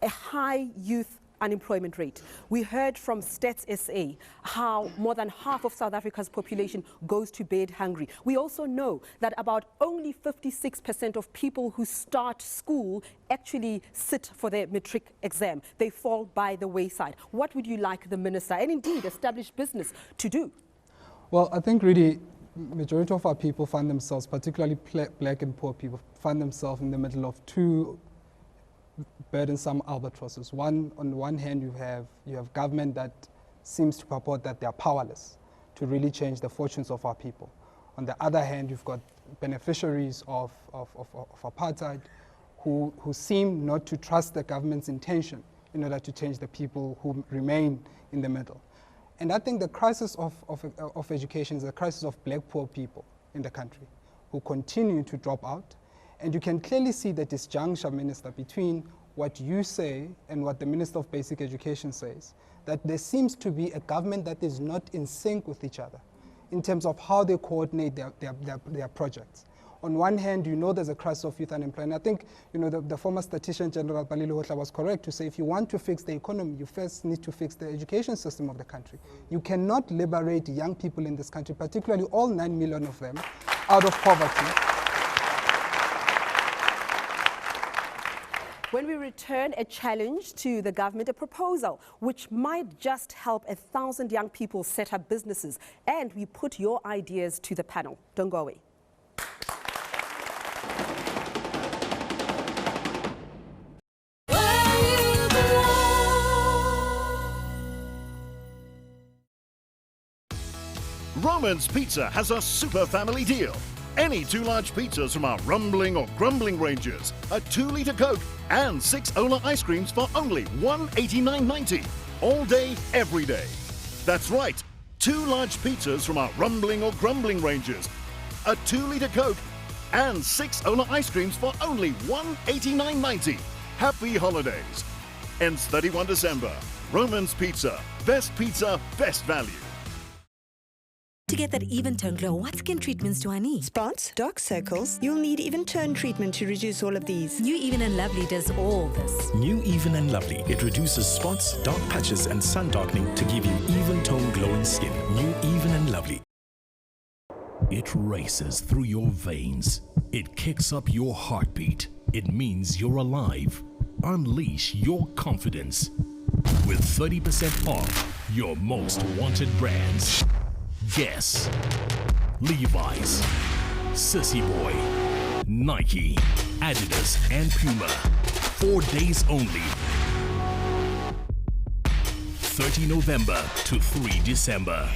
a high youth unemployment rate. We heard from Stats SA how more than half of South Africa's population goes to bed hungry. We also know that about only 56% of people who start school actually sit for their matric exam. They fall by the wayside. What would you like the minister and indeed established business to do? Well, I think really majority of our people find themselves, particularly black and poor people, find themselves in the middle of two burdensome albatrosses. One, on the one hand, you have government that seems to purport that they are powerless to really change the fortunes of our people. On the other hand, you've got beneficiaries of apartheid who seem not to trust the government's intention in order to change the people who remain in the middle. And I think the crisis of education is a crisis of black poor people in the country who continue to drop out. And you can clearly see the disjuncture, Minister, between what you say and what the Minister of Basic Education says, that there seems to be a government that is not in sync with each other in terms of how they coordinate their projects. On one hand, you know there's a crisis of youth unemployment. I think the former statistician General Balile Hotla was correct to say if you want to fix the economy, you first need to fix the education system of the country. You cannot liberate young people in this country, particularly all 9 million of them, out of poverty. When we return, a challenge to the government, a proposal which might just help 1,000 young people set up businesses. And we put your ideas to the panel. Don't go away. Roman's Pizza has a super family deal. Any 2 large pizzas from our rumbling or grumbling ranges, a 2-litre Coke and 6 Ola ice creams for only $189.90. All day, every day. That's right, 2 large pizzas from our rumbling or grumbling ranges, a 2-litre Coke and 6 Ola ice creams for only $189.90. Happy holidays. Ends 31 December. Roman's Pizza. Best pizza, best value. To get that even tone glow, what skin treatments do I need? Spots, dark circles. You'll need even tone treatment to reduce all of these. New Even and Lovely does all this. New Even and Lovely. It reduces spots, dark patches and sun darkening to give you even tone glowing skin. New Even and Lovely. It races through your veins. It kicks up your heartbeat. It means you're alive. Unleash your confidence with 30% off your most wanted brands. Guess. Levi's, Sissy Boy, Nike, Adidas, and Puma. 4 days only. 30 November to 3 December.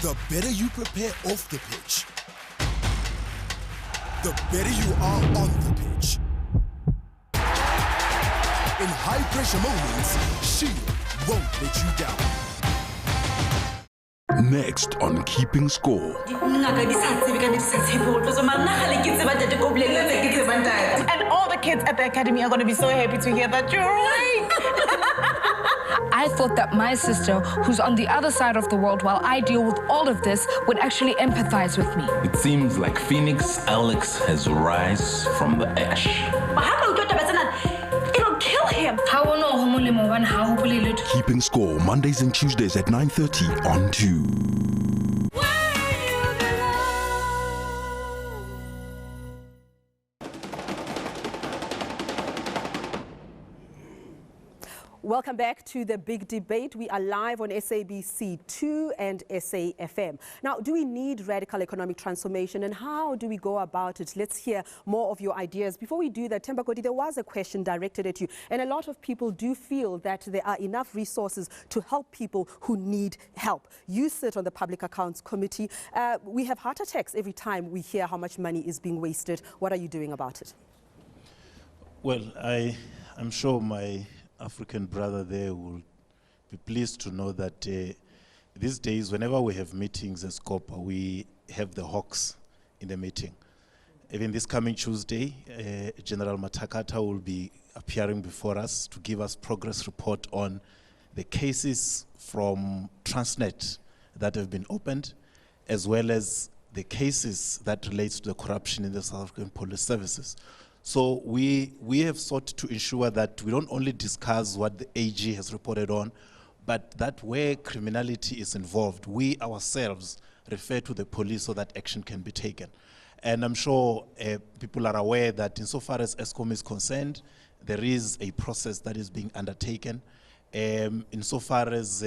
The better you prepare off the pitch, the better you are on the pitch. In high-pressure moments, Shield won't let you down. Next on Keeping Score. And all the kids at the academy are going to be so happy to hear that you're right. I thought that my sister, who's on the other side of the world while I deal with all of this, would actually empathize with me. It seems like Phoenix Alex has rise from the ash. It'll kill him. Keeping Score, Mondays and Tuesdays at 9:30 on 2. Welcome back to the big debate. We are live on SABC 2 and SAFM. Now, do we need radical economic transformation and how do we go about it? Let's hear more of your ideas. Before we do that, Thembakoti, there was a question directed at you, and a lot of people do feel that there are enough resources to help people who need help. You sit on the Public Accounts Committee. We have heart attacks every time we hear how much money is being wasted. What are you doing about it? Well, I'm sure my African brother there will be pleased to know that these days, whenever we have meetings as COPA, we have the hawks in the meeting. Even this coming Tuesday, General Matakata will be appearing before us to give us progress report on the cases from Transnet that have been opened, as well as the cases that relates to the corruption in the South African police services. So we have sought to ensure that we don't only discuss what the AG has reported on, but that where criminality is involved, we ourselves refer to the police so that action can be taken. And I'm sure people are aware that insofar as ESCOM is concerned, there is a process that is being undertaken. Insofar as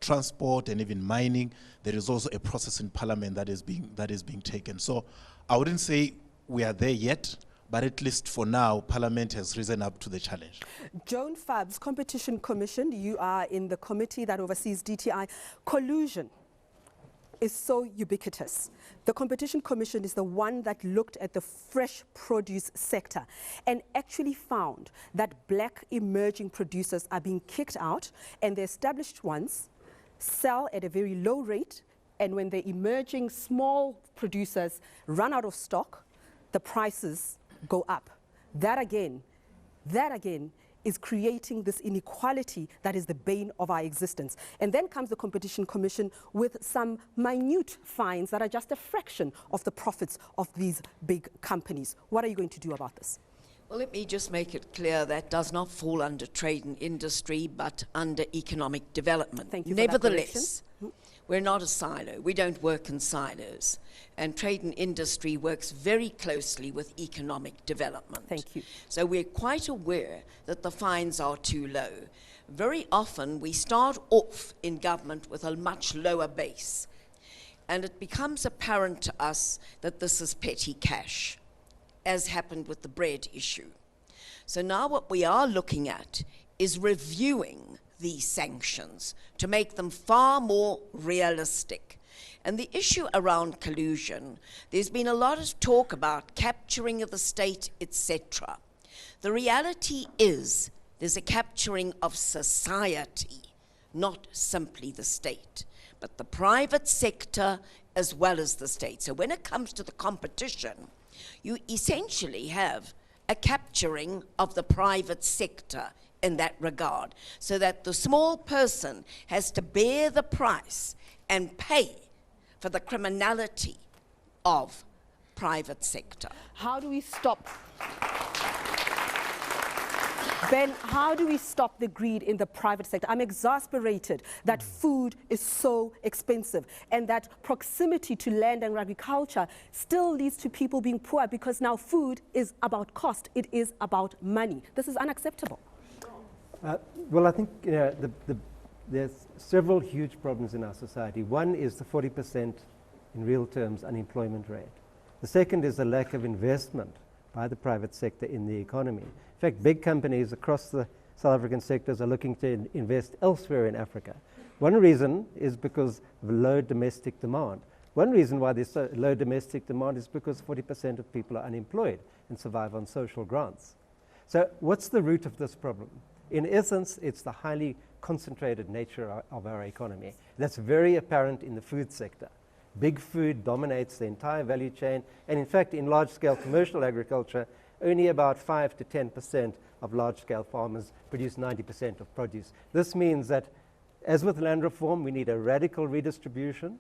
transport and even mining, there is also a process in Parliament that is being taken. So I wouldn't say we are there yet, but at least for now, Parliament has risen up to the challenge. Joan Fabs, Competition Commission, you are in the committee that oversees DTI. Collusion is so ubiquitous. The Competition Commission is the one that looked at the fresh produce sector and actually found that black emerging producers are being kicked out, and the established ones sell at a very low rate, and when the emerging small producers run out of stock, the prices go up. That again is creating this inequality that is the bane of our existence. And then comes the Competition Commission with some minute fines that are just a fraction of the profits of these big companies. What are you going to do about this? Well, let me just make it clear that does not fall under trade and industry, but under economic development. Thank you for that Nevertheless, we're not a silo. We don't work in silos. And trade and industry works very closely with economic development. Thank you. So we're quite aware that the fines are too low. Very often we start off in government with a much lower base. And it becomes apparent to us that this is petty cash, as happened with the bread issue. So now what we are looking at is reviewing these sanctions to make them far more realistic. And the issue around collusion, there's been a lot of talk about capturing of the state, etc. The reality is there's a capturing of society, not simply the state, but the private sector as well as the state. So when it comes to the competition, you essentially have a capturing of the private sector in that regard, so that the small person has to bear the price and pay for the criminality of private sector. How do we stop? Ben, how do we stop the greed in the private sector? I'm exasperated that food is so expensive and that proximity to land and agriculture still leads to people being poor, because now food is about cost, it is about money. This is unacceptable. Well, I think there's several huge problems in our society. One is the 40% in real terms unemployment rate. The second is the lack of investment by the private sector in the economy. In fact, big companies across the South African sectors are looking to invest elsewhere in Africa. One reason is because of low domestic demand. One reason why there's so low domestic demand is because 40% of people are unemployed and survive on social grants. So what's the root of this problem? In essence, it's the highly concentrated nature of our economy. That's very apparent in the food sector. Big food dominates the entire value chain, and in fact, in large-scale commercial agriculture, only about 5 to 10% of large-scale farmers produce 90% of produce. This means that, as with land reform, we need a radical redistribution.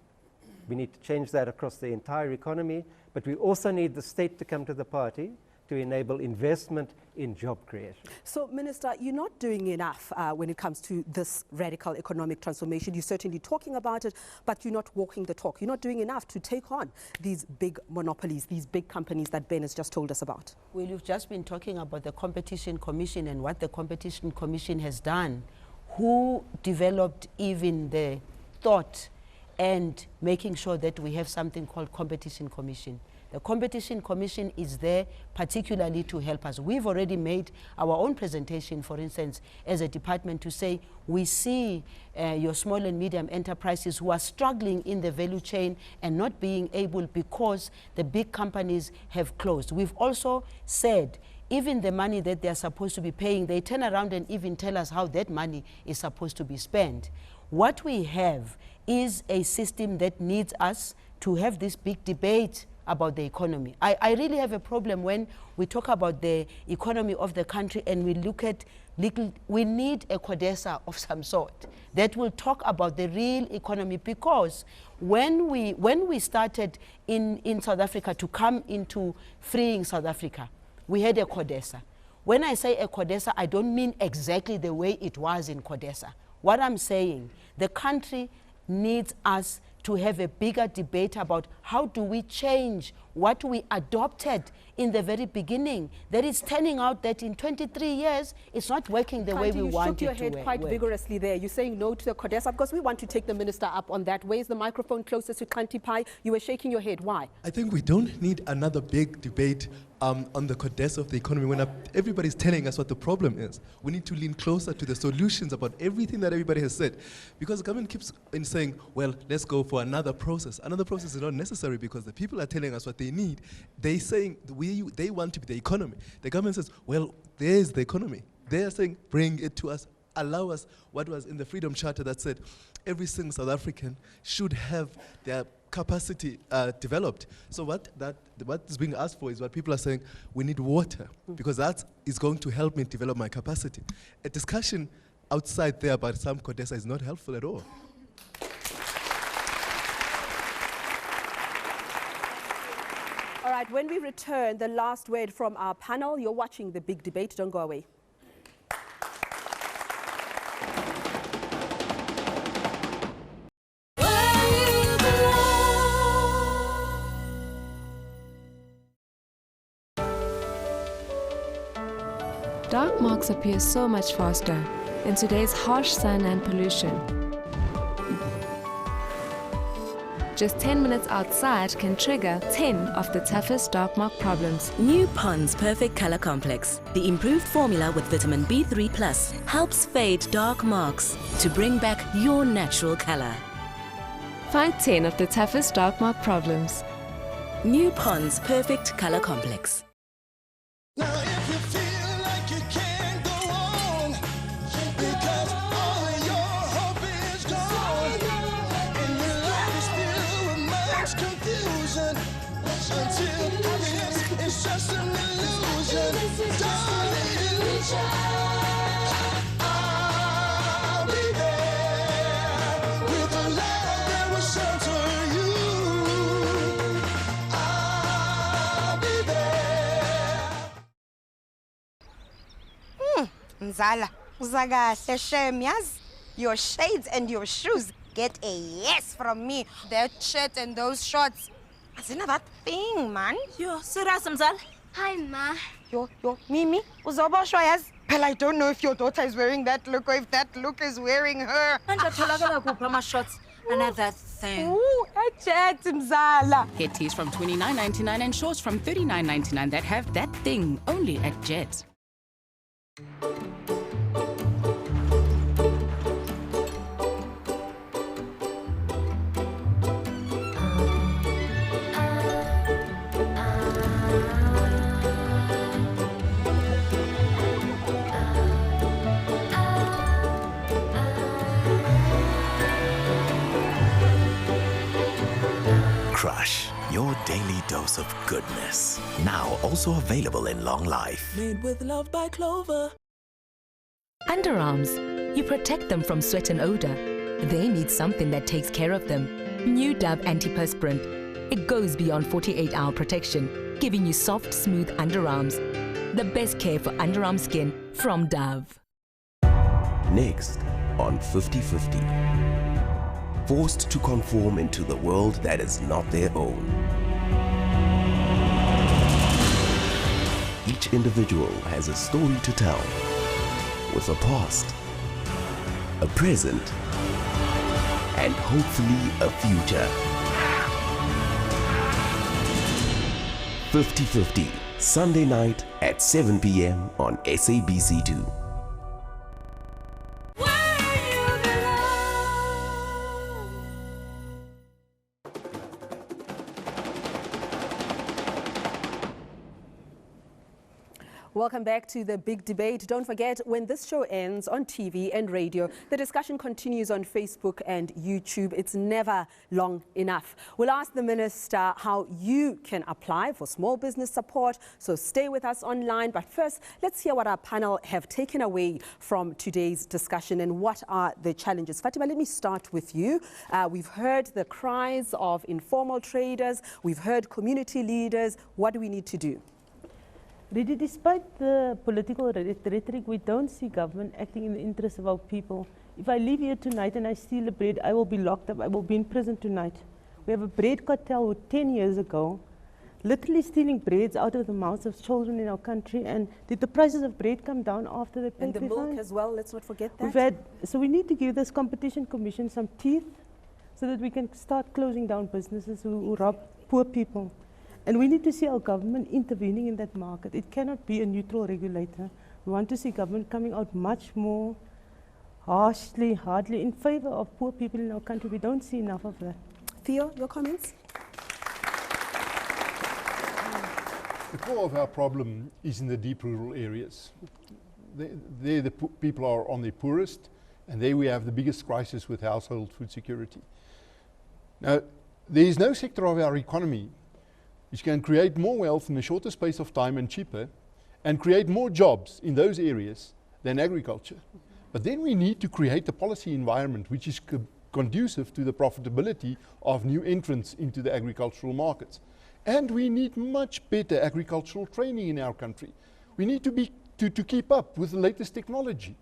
We need to change that across the entire economy, but we also need the state to come to the party to enable investment in job creation. So, Minister, you're not doing enough when it comes to this radical economic transformation. You're certainly talking about it, but you're not walking the talk. You're not doing enough to take on these big monopolies, these big companies that Ben has just told us about. Well, you've just been talking about the Competition Commission and what the Competition Commission has done. Who developed even the thought and making sure that we have something called Competition Commission? The Competition Commission is there particularly to help us. We've already made our own presentation, for instance, as a department, to say we see your small and medium enterprises who are struggling in the value chain and not being able because the big companies have closed. We've also said even the money that they're supposed to be paying, they turn around and even tell us how that money is supposed to be spent. What we have is a system that needs us to have this big debate about the economy. I really have a problem when we talk about the economy of the country and we look at we need a CODESA of some sort that will talk about the real economy, because when we started in South Africa to come into freeing South Africa, we had a CODESA. When I say a CODESA, I don't mean exactly the way it was in CODESA. What I'm saying, the country needs us to have a bigger debate about how do we change what we adopted in the very beginning, that is turning out that in 23 years, it's not working the way we want it to work. You shook your head quite vigorously there. You're saying no to the CODESA, because we want to take the minister up on that. Where's the microphone closest to Kanti Pai? You were shaking your head. Why? I think we don't need another big debate on the CODESA of the economy when everybody's telling us what the problem is. We need to lean closer to the solutions about everything that everybody has said. Because the government keeps saying, well, let's go for another process. Another process is not necessary because the people are telling us what they need. They're saying they want to be the economy. The government says, well, there's the economy. They are saying, bring it to us. Allow us what was in the Freedom Charter that said every single South African should have their capacity developed. So what is being asked for is what people are saying, we need water, because that is going to help me develop my capacity. A discussion outside there about some CODESA is not helpful at all. All right, when we return, the last word from our panel. You're watching the big debate. Don't go away. Dark marks appear so much faster in today's harsh sun and pollution. Just 10 minutes outside can trigger 10 of the toughest dark mark problems. New Pond's Perfect Color Complex. The improved formula with vitamin B3 Plus helps fade dark marks to bring back your natural color. Find 10 of the toughest dark mark problems. New Pond's Perfect Color Complex. It's just an illusion, darling. I'll be there with the love that will shelter you. I'll be there. Mzala, uzakahle shem yazi. Your shades and your shoes get a yes from me. That shirt and those shorts. Asina that thing, man. Yo, serious, Mzala? Hi, Ma. Yo, Mimi, uzoboshwa yazi. Well, I don't know if your daughter is wearing that look or if that look is wearing her. Shorts. Another thing. Ooh, a jet, Mzala. Get tees from $29.99 and shorts from $39.99 that have that thing only at Jet. Crush, your daily dose of goodness. Now also available in long life. Made with love by Clover. Underarms. You protect them from sweat and odor. They need something that takes care of them. New Dove Antiperspirant. It goes beyond 48-hour protection, giving you soft, smooth underarms. The best care for underarm skin from Dove. Next on 50/50. Forced to conform into the world that is not their own. Each individual has a story to tell, with a past, a present, and hopefully a future. 50/50, Sunday night at 7 p.m. on SABC2. Welcome back to the big debate. Don't forget, when this show ends on TV and radio, the discussion continues on Facebook and YouTube. It's never long enough. We'll ask the Minister how you can apply for small business support, so stay with us online. But first, let's hear what our panel have taken away from today's discussion and what are the challenges. Fatima, let me start with you. We've heard the cries of informal traders. We've heard community leaders. What do we need to do? Really, despite the political rhetoric, we don't see government acting in the interest of our people. If I leave here tonight and I steal the bread, I will be locked up. I will be in prison tonight. We have a bread cartel who 10 years ago, literally stealing breads out of the mouths of children in our country. And did the prices of bread come down after they paid? And the milk as well, let's not forget that. So we need to give this competition commission some teeth so that we can start closing down businesses who rob poor people. And we need to see our government intervening in that market. It cannot be a neutral regulator. We want to see government coming out much more hardly in favor of poor people in our country. We don't see enough of that. Theo, your comments? The core of our problem is in the deep rural areas. There the people are on their poorest, and there we have the biggest crisis with household food security. Now, there is no sector of our economy which can create more wealth in a shorter space of time and cheaper, and create more jobs in those areas than agriculture. But then we need to create a policy environment which is conducive to the profitability of new entrants into the agricultural markets. And we need much better agricultural training in our country. We need to keep up with the latest technology.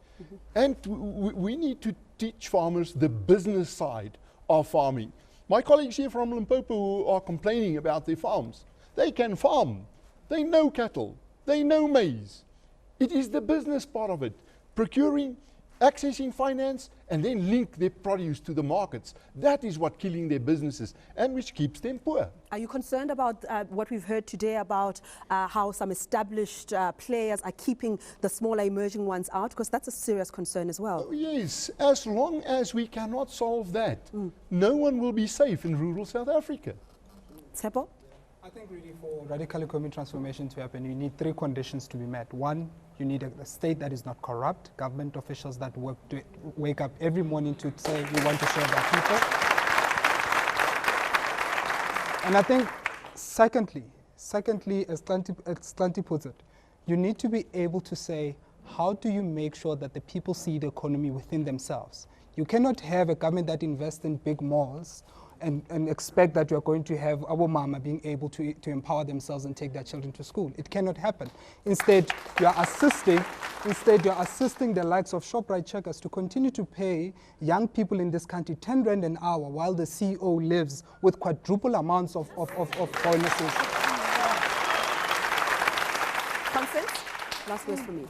And we need to teach farmers the business side of farming. My colleagues here from Limpopo who are complaining about their farms, they can farm, they know cattle, they know maize. It is the business part of it, procuring accessing finance, and then link their produce to the markets. That is what killing their businesses and which keeps them poor. Are you concerned about what we've heard today about how some established players are keeping the smaller emerging ones out? Because that's a serious concern as well. Oh, yes, as long as we cannot solve that, no one will be safe in rural South Africa. Tsepo? I think really for radical economic transformation to happen, you need 3 conditions to be met. One, you need a state that is not corrupt, government officials that wake up every morning to say we want to serve our people. And I think secondly, as Tanti puts it, you need to be able to say, how do you make sure that the people see the economy within themselves? You cannot have a government that invests in big malls and expect that you're going to have our mama being able to empower themselves and take their children to school. It cannot happen. Instead, you're assisting the likes of Shoprite Checkers to continue to pay young people in this country 10 rand an hour while the CEO lives with quadruple amounts of bonuses. Constance, last words from me.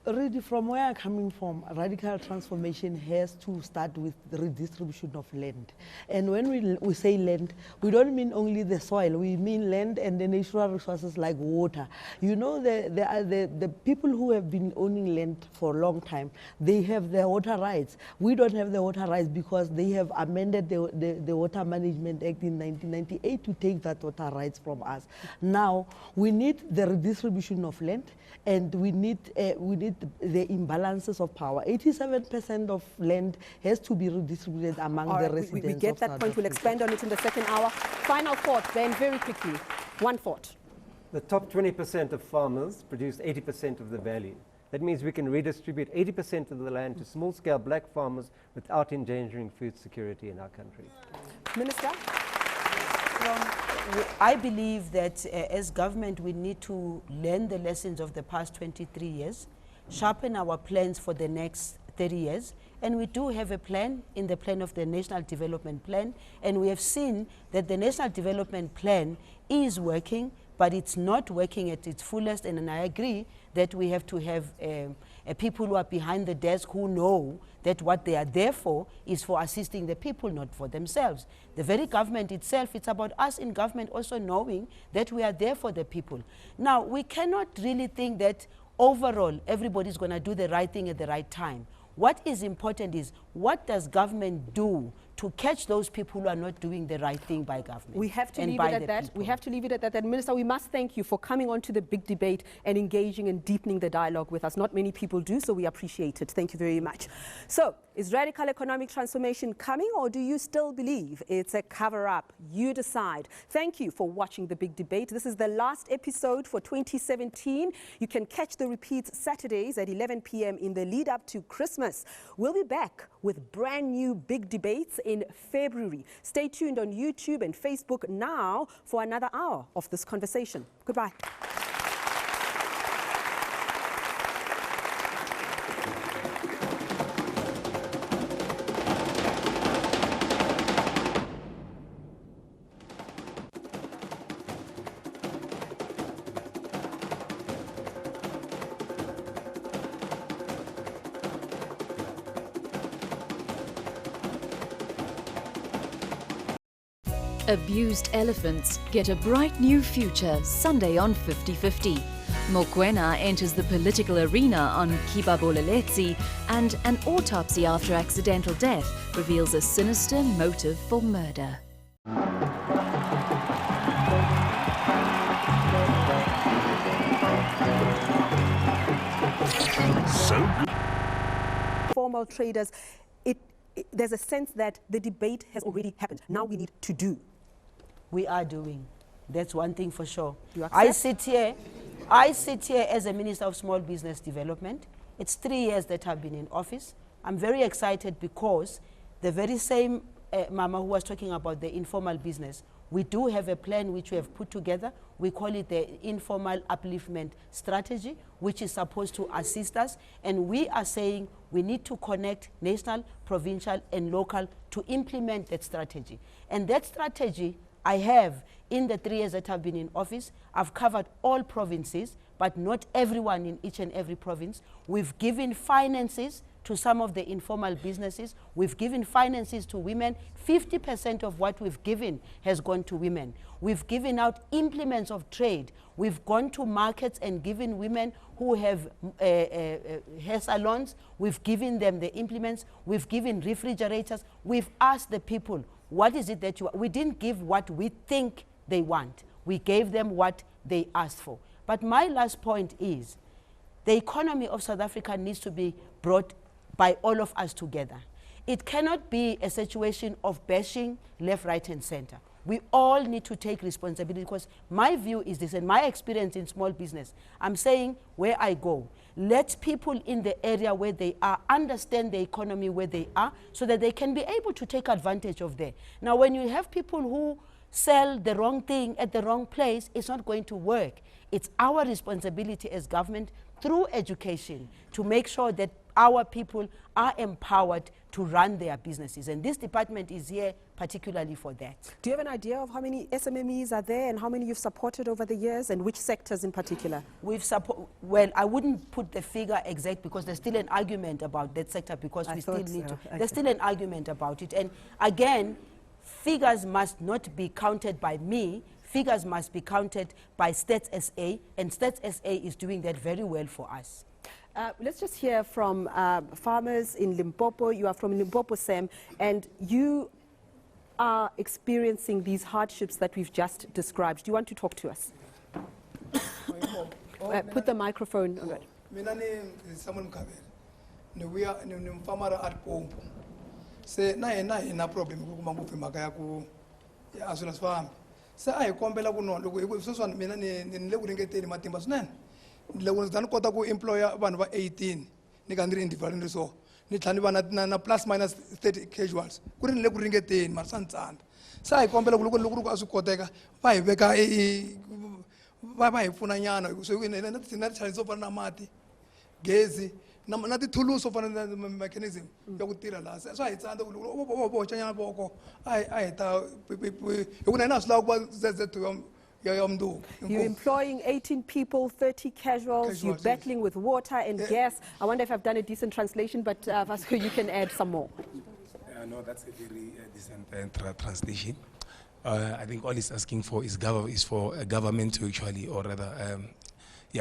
Really, from where I'm coming from, radical transformation has to start with the redistribution of land. And when we say land, we don't mean only the soil. We mean land and the natural resources like water. You know, the people who have been owning land for a long time, they have their water rights. We don't have the water rights because they have amended the Water Management Act in 1998 to take that water rights from us. Now, we need the redistribution of land, and we need the imbalances of power. 87% of land has to be redistributed among the residents. We get that point. We'll expand on it in the second hour. Final thought, Ben, very quickly. One thought. The top 20% of farmers produce 80% of the value. That means we can redistribute 80% of the land to small-scale black farmers without endangering food security in our country. Minister? I believe that as government we need to learn the lessons of the past 23 years, sharpen our plans for the next 30 years, and we do have a plan in the plan of the National Development Plan, and we have seen that the National Development Plan is working, but it's not working at its fullest, and I agree that we have to have people who are behind the desk who know that what they are there for is for assisting the people, not for themselves. The very government itself, it's about us in government also knowing that we are there for the people. Now, we cannot really think that overall everybody's going to do the right thing at the right time. What is important is, what does government do to catch those people who are not doing the right thing by government? We have to leave it at that. We have to leave it at that. Minister, we must thank you for coming on to the big debate and engaging and deepening the dialogue with us. Not many people do, so we appreciate it. Thank you very much. So, is radical economic transformation coming, or do you still believe it's a cover-up? You decide. Thank you for watching the big debate. This is the last episode for 2017. You can catch the repeats Saturdays at 11 p.m. in the lead up to Christmas. We'll be back with brand new big debates in February. Stay tuned on YouTube and Facebook now for another hour of this conversation. Goodbye. Abused elephants get a bright new future Sunday on 50/50. Mokoena enters the political arena on Kiba Boleletse, and an autopsy after accidental death reveals a sinister motive for murder. Formal traders, there's a sense that the debate has already happened. Now we need to do. We are doing. That's one thing for sure. You I sit here as a Minister of Small Business Development. It's 3 years that I've been in office. I'm very excited because the very same Mama who was talking about the informal business, we do have a plan which we have put together. We call it the Informal Upliftment Strategy, which is supposed to assist us. And we are saying we need to connect national, provincial, and local to implement that strategy. And that strategy I have, in the 3 years that I've been in office, I've covered all provinces, but not everyone in each and every province. We've given finances to some of the informal businesses. We've given finances to women. 50% of what we've given has gone to women. We've given out implements of trade. We've gone to markets and given women who have hair salons, we've given them the implements, we've given refrigerators. We've asked the people, what is it that you want? We didn't give what we think they want. We gave them what they asked for. But my last point is, the economy of South Africa needs to be brought by all of us together. It cannot be a situation of bashing left, right, and center. We all need to take responsibility, because my view is this, and my experience in small business, I'm saying where I go, let people in the area where they are understand the economy where they are, so that they can be able to take advantage of there. Now, when you have people who sell the wrong thing at the wrong place, it's not going to work. It's our responsibility as government, through education, to make sure that our people are empowered to run their businesses. And this department is here particularly for that. Do you have an idea of how many SMMEs are there and how many you've supported over the years, and which sectors in particular? We've well, I wouldn't put the figure exact, because there's still an argument about that sector, because we still need to. Okay. There's still an argument about it. And again, figures must not be counted by me. Figures must be counted by Stats SA, and Stats SA is doing that very well for us. Let's just hear from farmers in Limpopo. You are from Limpopo, Sam, and you are experiencing these hardships that we've just described. Do you want to talk to us? Put the microphone on. Mina ni Samuel Mkabela. We are ni farmer at Pompo. Se na problem ku mangupi makaya ku as soon as farm. Se ay kombela kuno loko so swan mina ni le kuringeteni matimba swinene. Loko ndzi kota ku employer vanhu va 18 ni ka ndiri indifferent so ni tlhani va na plus minus 30 casuals ku ri ni le ku ringeteni mara swa ntsanda se a hi kombela ku loko a swi koteka va hi veka va hi pfuna nyana so na ti-charges to fana na mati gezi na ti-tools to fana na mechanism ya ku tirha laha se swa hi tsanda ku loko bocha nyana voko a hi ta hi ku na hina swi lava ku va zz You're employing 18 people, 30 casuals, you're battling with water and gas. I wonder if I've done a decent translation, but Vasco, you can add some more. No, that's a very decent translation. I think all it's asking for is for a government to actually, or rather,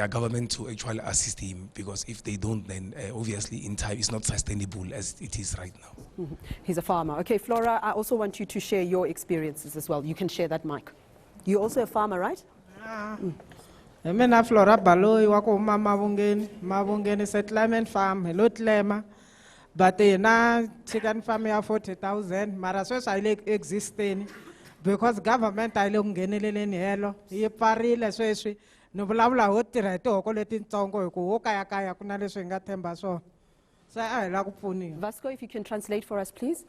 government to actually assist him, because if they don't, then obviously in time it's not sustainable as it is right now. Mm-hmm. He's a farmer. Okay, Flora, I also want you to share your experiences as well. You can share that mic. You're also a farmer, right? Mina Flora Baloyi wako Mabungeni settlement farm hello Tlema, but na chicken farm ya 40,000 mara sweswi a yi existeni because government a yi le ku ngheneleleni helo yi parile sweswi ni vulavula ho tirha hi tihoko letitsongo hi ku ho kayakaya ku na leswi hi nga themba swona se a hi la ku pfuniwa. Vasco, if you can translate for us, please.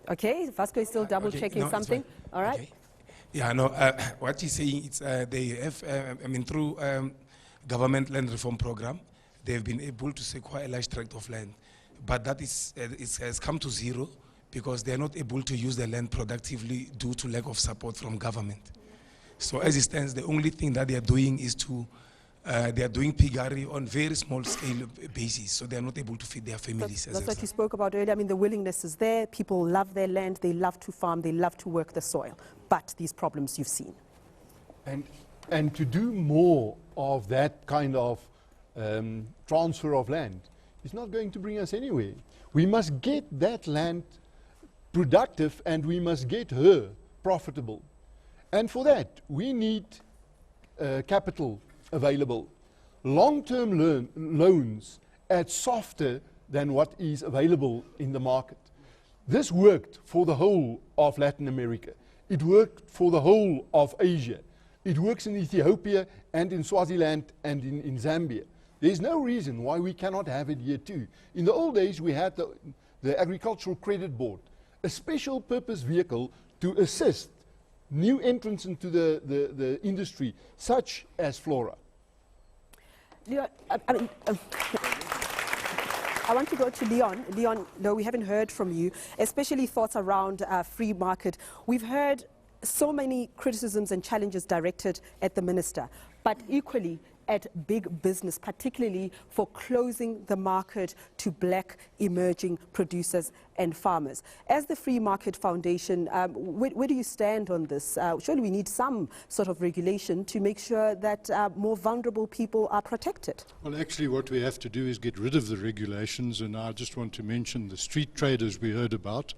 Okay, Vasco is still double checking something. All right. Okay. Yeah, no, what he's saying, it's they have, through government land reform program, they've been able to secure a large tract of land. But that has come to zero because they're not able to use the land productively due to lack of support from government. So as it stands, the only thing that they are doing is they are doing piggery on very small scale basis, so they are not able to feed their families. That's what you spoke about earlier. I mean, the willingness is there. People love their land. They love to farm. They love to work the soil. But these problems you've seen. And to do more of that kind of transfer of land is not going to bring us anywhere. We must get that land productive and we must get her profitable. And for that, we need capital available. Long-term loans at softer than what is available in the market. This worked for the whole of Latin America. It worked for the whole of Asia. It works in Ethiopia and in Swaziland and in Zambia. There's no reason why we cannot have it here too. In the old days, we had the Agricultural Credit Board, a special purpose vehicle to assist new entrants into the industry, such as Flora. Leon, I want to go to Leon. Leon, no, we haven't heard from you, especially thoughts around free market. We've heard so many criticisms and challenges directed at the minister, but equally at big business, particularly for closing the market to black emerging producers and farmers. As the Free Market Foundation, where do you stand on this? Surely we need some sort of regulation to make sure that more vulnerable people are protected. Well, actually what we have to do is get rid of the regulations, and I just want to mention the street traders we heard about.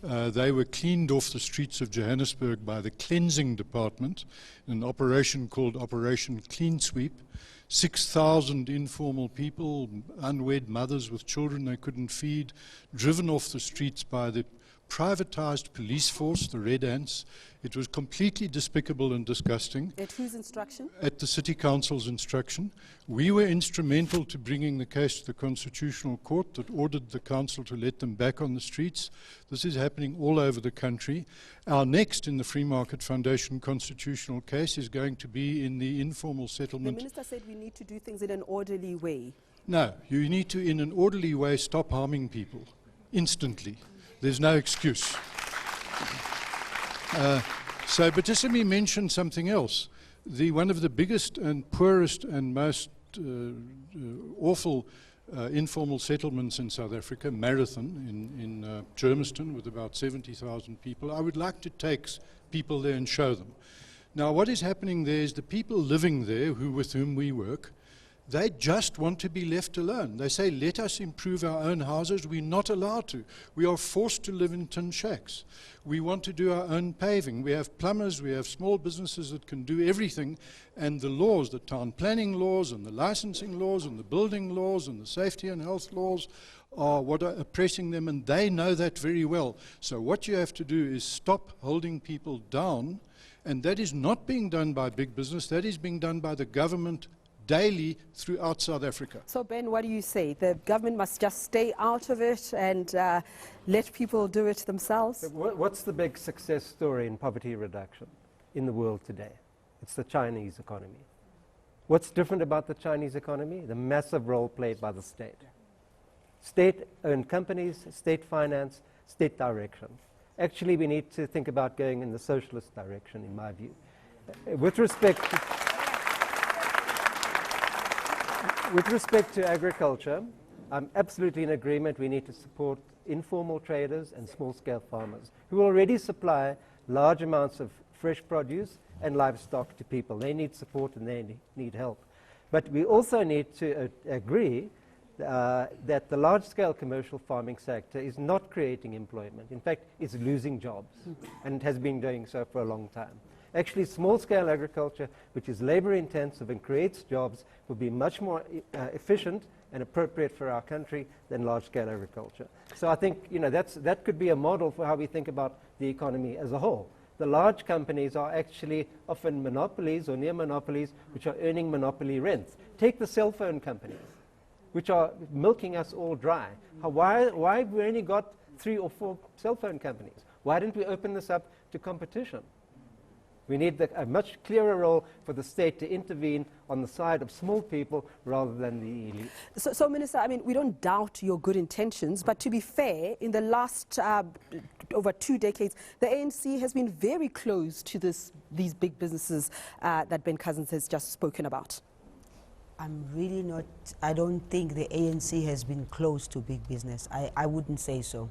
They were cleaned off the streets of Johannesburg by the cleansing department, an operation called Operation Clean Sweep. 6,000 informal people, unwed mothers with children they couldn't feed, driven off the streets by the privatized police force, the Red Ants. It was completely despicable and disgusting. At whose instruction? At the City Council's instruction. We were instrumental to bringing the case to the Constitutional Court that ordered the council to let them back on the streets. This is happening all over the country. Our next in the Free Market Foundation constitutional case is going to be in the informal settlement. The minister said we need to do things in an orderly way. No, you need to, in an orderly way, stop harming people instantly. There's no excuse. But just let me mention something else. One of the biggest and poorest and most awful informal settlements in South Africa, Marathon in Germiston, with about 70,000 people. I would like to take people there and show them. Now, what is happening there is the people living there, with whom we work, they just want to be left alone. They say, let us improve our own houses. We're not allowed to. We are forced to live in tin shacks. We want to do our own paving. We have plumbers, we have small businesses that can do everything, and the laws, the town planning laws and the licensing laws and the building laws and the safety and health laws are what are oppressing them, and they know that very well. So what you have to do is stop holding people down, and that is not being done by big business, that is being done by the government daily throughout South Africa. So Ben, what do you say? The government must just stay out of it and let people do it themselves? What's the big success story in poverty reduction in the world today? It's the Chinese economy. What's different about the Chinese economy? The massive role played by the state. State-owned companies, state finance, state direction. Actually, we need to think about going in the socialist direction, in my view. With respect to agriculture, I'm absolutely in agreement. We need to support informal traders and small-scale farmers who already supply large amounts of fresh produce and livestock to people. They need support and they need help. But we also need to agree that the large-scale commercial farming sector is not creating employment. In fact, it's losing jobs, and it has been doing so for a long time. Actually, small-scale agriculture, which is labor-intensive and creates jobs, will be much more efficient and appropriate for our country than large-scale agriculture. So I think that could be a model for how we think about the economy as a whole. The large companies are actually often monopolies or near monopolies, which are earning monopoly rents. Take the cell phone companies, which are milking us all dry. Why have we only got 3 or 4 cell phone companies? Why didn't we open this up to competition? We need a much clearer role for the state to intervene on the side of small people rather than the elite. So Minister, I mean, we don't doubt your good intentions, but to be fair, in the last over 2 decades, the ANC has been very close to these big businesses that Ben Cousins has just spoken about. I'm really not, I don't think the ANC has been close to big business. I wouldn't say so.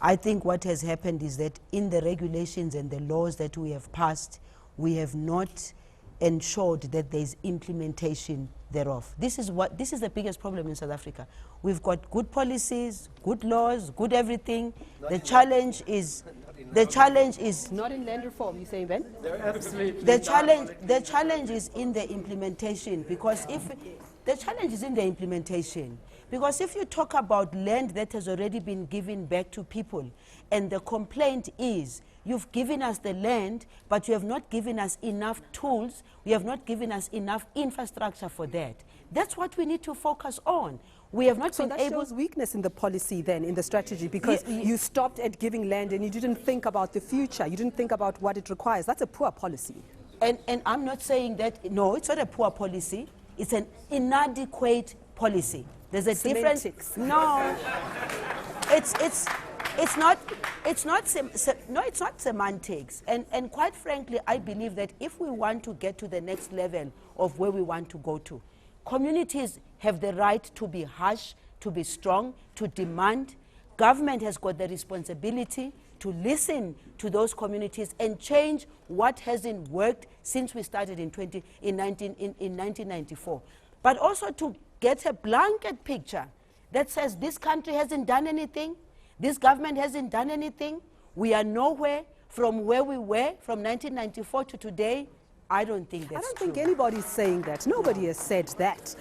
I think what has happened is that in the regulations and the laws that we have passed, we have not ensured that there is implementation thereof. This is the biggest problem in South Africa. We've got good policies, good laws, good everything. The challenge is not in land reform. You saying, Ben? The challenge is in the implementation, because Because if you talk about land that has already been given back to people, and the complaint is, you've given us the land, but you have not given us enough tools, you have not given us enough infrastructure for that. That's what we need to focus on. We have not been able... So that shows weakness in the policy then, in the strategy, because you stopped at giving land and you didn't think about the future. You didn't think about what it requires. That's a poor policy. And I'm not saying that, no, it's not a poor policy. It's an inadequate policy. There's a difference. Semantics. No, it's not semantics. And quite frankly, I believe that if we want to get to the next level of where we want to go to, communities have the right to be harsh, to be strong, to demand. Government has got the responsibility to listen to those communities and change what hasn't worked since we started in 1994. But also to get a blanket picture that says this country hasn't done anything, this government hasn't done anything, we are nowhere from where we were from 1994 to today. I don't think that's true. I don't think anybody's saying that. Nobody has said that,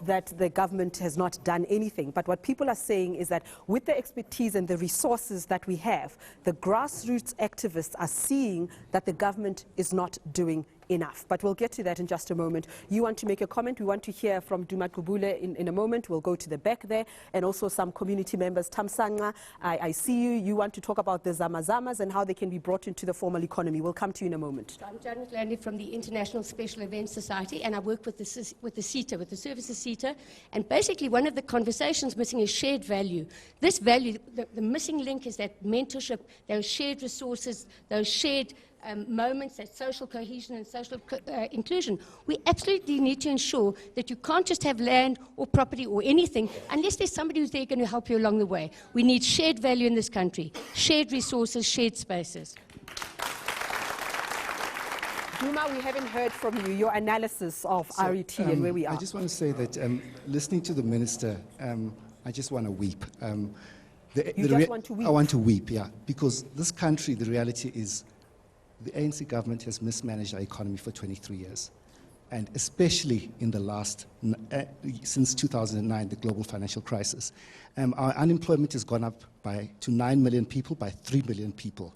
that the government has not done anything. But what people are saying is that with the expertise and the resources that we have, the grassroots activists are seeing that the government is not doing enough. But we'll get to that in just a moment. You want to make a comment? We want to hear from Duma Gubule in a moment. We'll go to the back there, and also some community members. Tamsanga, I see you. You want to talk about the Zamazamas and how they can be brought into the formal economy. We'll come to you in a moment. I'm Janet Lanley from the International Special Events Society, and I work with the SETA, with the Services SETA. And basically, one of the conversations missing is shared value. This value, the missing link is that mentorship, those shared resources, those shared moments, that social cohesion and social inclusion. We absolutely need to ensure that you can't just have land or property or anything unless there's somebody who's there going to help you along the way. We need shared value in this country, shared resources, shared spaces. Duma, we haven't heard from you, your analysis of RET and where we are. I just want to say that listening to the minister, I just want to weep. You just want to weep? I want to weep, yeah, because this country, the reality is, the ANC government has mismanaged our economy for 23 years, and especially in the last, since 2009, the global financial crisis. Our unemployment has gone up to 9 million people, by 3 million people.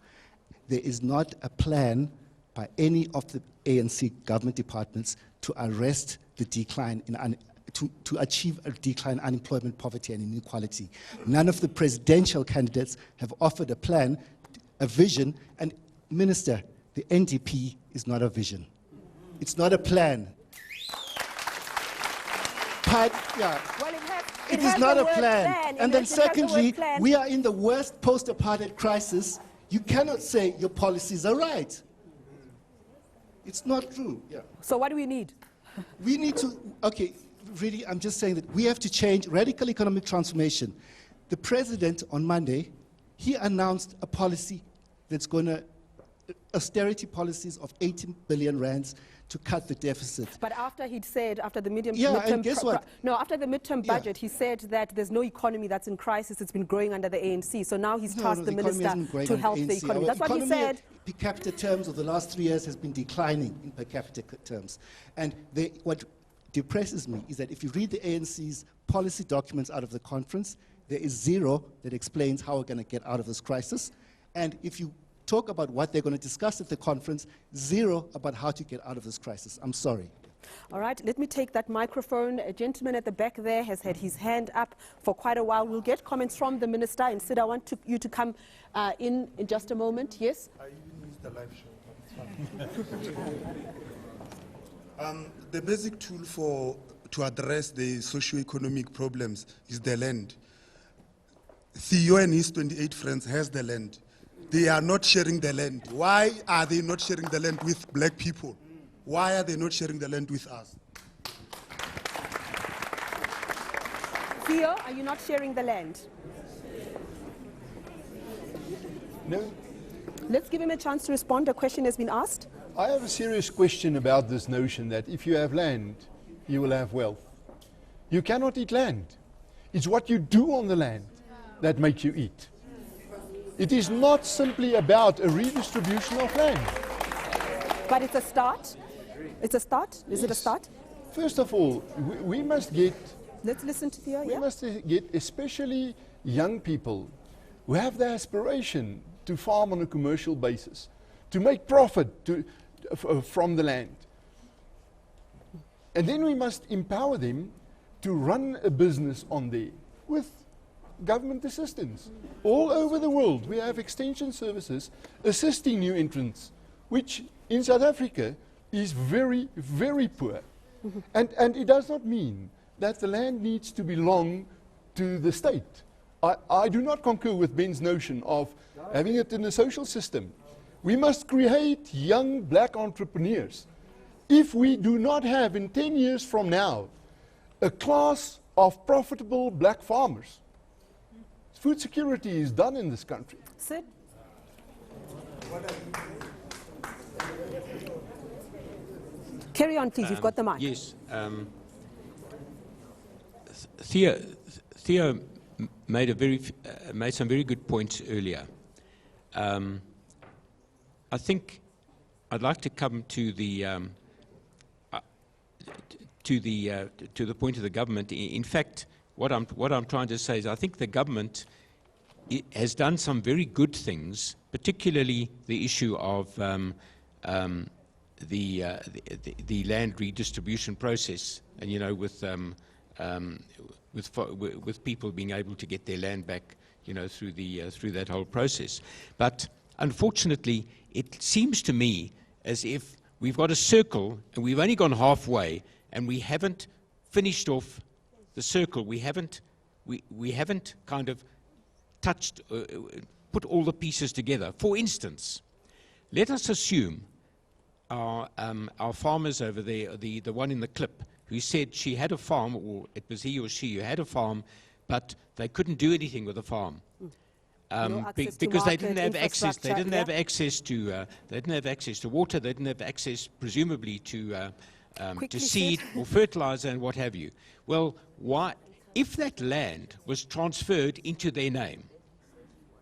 There is not a plan by any of the ANC government departments to arrest the decline in to achieve a decline in unemployment, poverty, and inequality. None of the presidential candidates have offered a plan, a vision, and Minister, the NDP is not a vision. It's not a plan. But, yeah, well, it is not a plan. And then secondly, we are in the worst post-apartheid crisis. You cannot say your policies are right. It's not true. Yeah. So what do we need? We need to, okay, really, I'm just saying that we have to change radical economic transformation. The president on Monday, he announced a policy that's going to, austerity policies of 18 billion rands to cut the deficit. But after he'd said, after the midterm budget, he said that there's no economy that's in crisis. It's been growing under the ANC. So now he's tasked the minister to help the economy. That's what he said. Per capita terms of the last 3 years has been declining in per capita terms. And what depresses me is that if you read the ANC's policy documents out of the conference, there is zero that explains how we're going to get out of this crisis. And if you talk about what they're going to discuss at the conference, zero about how to get out of this crisis. I'm sorry. All right, let me take that microphone. A gentleman at the back there has had his hand up for quite a while. We'll get comments from the minister. Instead, I want you to come in just a moment. Yes? I even use the live show. The basic tool to address the socio-economic problems is the land. Theo and his 28 friends has the land. They are not sharing the land. Why are they not sharing the land with black people? Why are they not sharing the land with us? Theo, are you not sharing the land? No. Let's give him a chance to respond. A question has been asked. I have a serious question about this notion that if you have land, you will have wealth. You cannot eat land. It's what you do on the land that makes you eat. It is not simply about a redistribution of land. But it's a start. It's a start. Is Yes. it a start? First of all, we must get... Let's listen to Theo. We must get especially young people who have the aspiration to farm on a commercial basis, to make profit from the land. And then we must empower them to run a business on there with government assistance. All over the world, we have extension services assisting new entrants, which in South Africa is very, very poor. And it does not mean that the land needs to belong to the state I do not concur with Ben's notion of having it in the social system. We must create young black entrepreneurs. If we do not have, in 10 years from now, a class of profitable black farmers, food security is done in this country. Sid? Carry on, please. You've got the mic. Yes. Theo made some very good points earlier. I think I'd like to come to the point of the government. In fact, what I'm trying to say is I think the government has done some very good things, particularly the issue of the land redistribution process, and you know, with people being able to get their land back, you know, through that whole process. But unfortunately, it seems to me as if we've got a circle and we've only gone halfway, and we haven't finished off the circle. We haven't kind of touched, put all the pieces together. For instance, let us assume our farmers over there, the one in the clip, who said she had a farm, or it was he or she who had a farm, but they couldn't do anything with the farm. Because they didn't have access. They didn't have access to. They didn't have access to water. They didn't have access, presumably, to seed or fertilizer and what have you. Well, why? If that land was transferred into their name,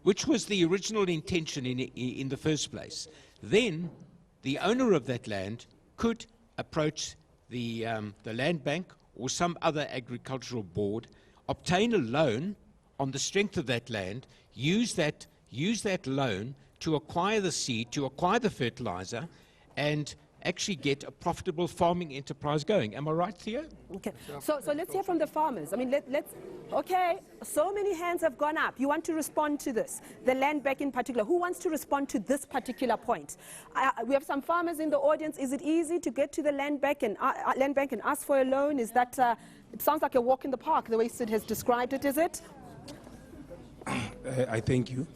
which was the original intention in the first place, then the owner of that land could approach the land bank or some other agricultural board, obtain a loan on the strength of that land, use that loan to acquire the seed, to acquire the fertilizer, and actually get a profitable farming enterprise going. Am I right, Theo? Okay. So let's hear from the farmers. I mean, let's. Okay. So many hands have gone up. You want to respond to this? The land bank in particular. Who wants to respond to this particular point? We have some farmers in the audience. Is it easy to get to the land bank and ask for a loan? Is that? It sounds like a walk in the park, the way Sid has described it. Is it? I thank you.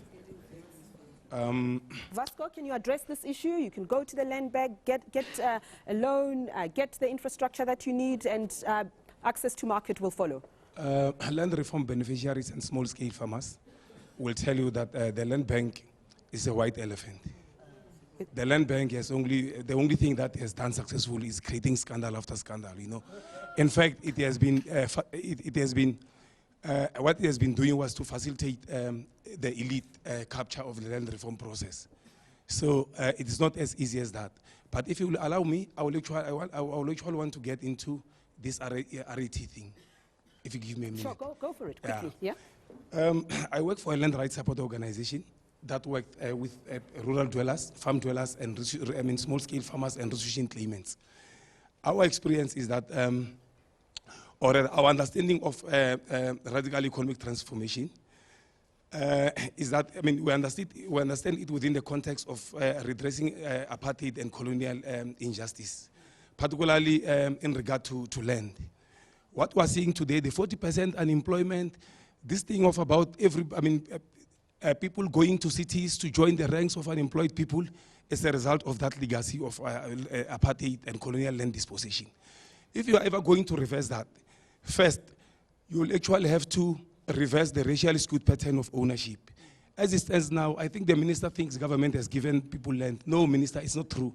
Vasco, can you address this issue? You can go to the land bank, get a loan, get the infrastructure that you need, and access to market will follow. Land reform beneficiaries and small-scale farmers will tell you that the land bank is a white elephant. The land bank has the only thing that has done successfully is creating scandal after scandal. You know, in fact, it has been what it has been doing was to facilitate the elite capture of the land reform process. So it is not as easy as that. But if you will allow me, I will actually want to get into this RET thing. If you give me a minute. Sure, go for it quickly. Yeah. I work for a land rights support organization that worked with rural dwellers, farm dwellers, and small-scale farmers and restitution claimants. Our experience is that, or our understanding of radical economic transformation is that, we understand it within the context of redressing apartheid and colonial injustice, particularly in regard to land. What we're seeing today, the 40% unemployment, this thing of about people going to cities to join the ranks of unemployed people is a result of that legacy of apartheid and colonial land dispossession. If you are ever going to reverse that, first, you will actually have to reverse the racially skewed pattern of ownership. As it stands now, I think the minister thinks government has given people land. No, minister, it's not true.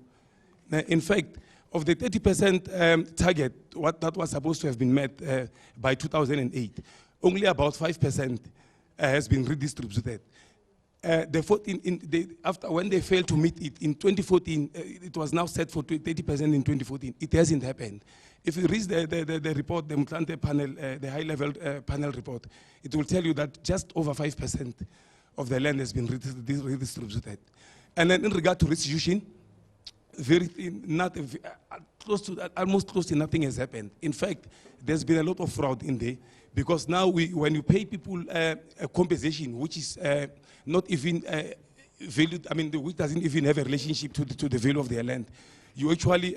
In fact, of the 30% target, that was supposed to have been met by 2008, only about 5% has been redistributed. After when they failed to meet it in 2014, it was now set for 30% in 2014. It hasn't happened. If you read the report, the Mtlante panel, the high-level panel report, it will tell you that just over 5% of the land has been redistributed. And then in regard to restitution, almost close to nothing has happened. In fact, there's been a lot of fraud in there, because now when you pay people a compensation which is not even valued, which doesn't even have a relationship to the value of their land, you actually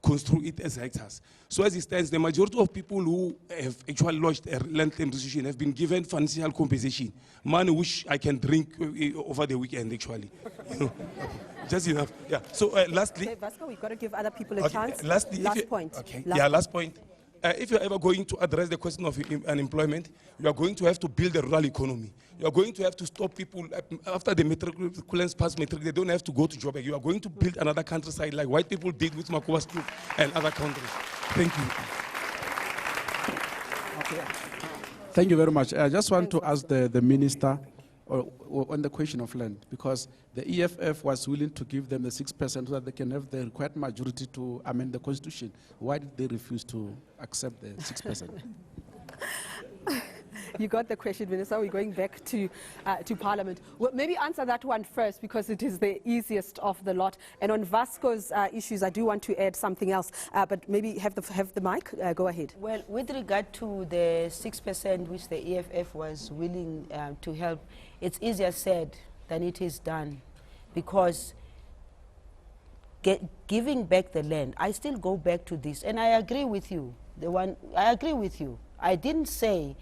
construe it as hectares. So as it stands, the majority of people who have actually lodged a land claim decision have been given financial compensation, money which I can drink over the weekend actually. You know, just enough. Yeah. So lastly, Okay, Vasco, we've got to give other people a chance. Lastly, last point. Okay. Last Yeah, last point. If you're ever going to address the question of unemployment, you are going to have to build a rural economy. You are going to have to stop people, after the matriculants pass matric, they don't have to go to Joburg. You are going to build another countryside like white people did with Makuba's group and other countries. Thank you. Thank you very much. I just want to ask the minister on the question of land, because the EFF was willing to give them the 6% so that they can have the required majority to amend the constitution. Why did they refuse to accept the 6%? You got the question, Minister. We're going back to Parliament. Well, maybe answer that one first, because it is the easiest of the lot. And on Vasco's issues, I do want to add something else, but maybe have the mic. Go ahead. Well, with regard to the 6% which the EFF was willing to help, it's easier said than it is done, because giving back the land, I still go back to this, and I agree with you. I agree with you. I didn't say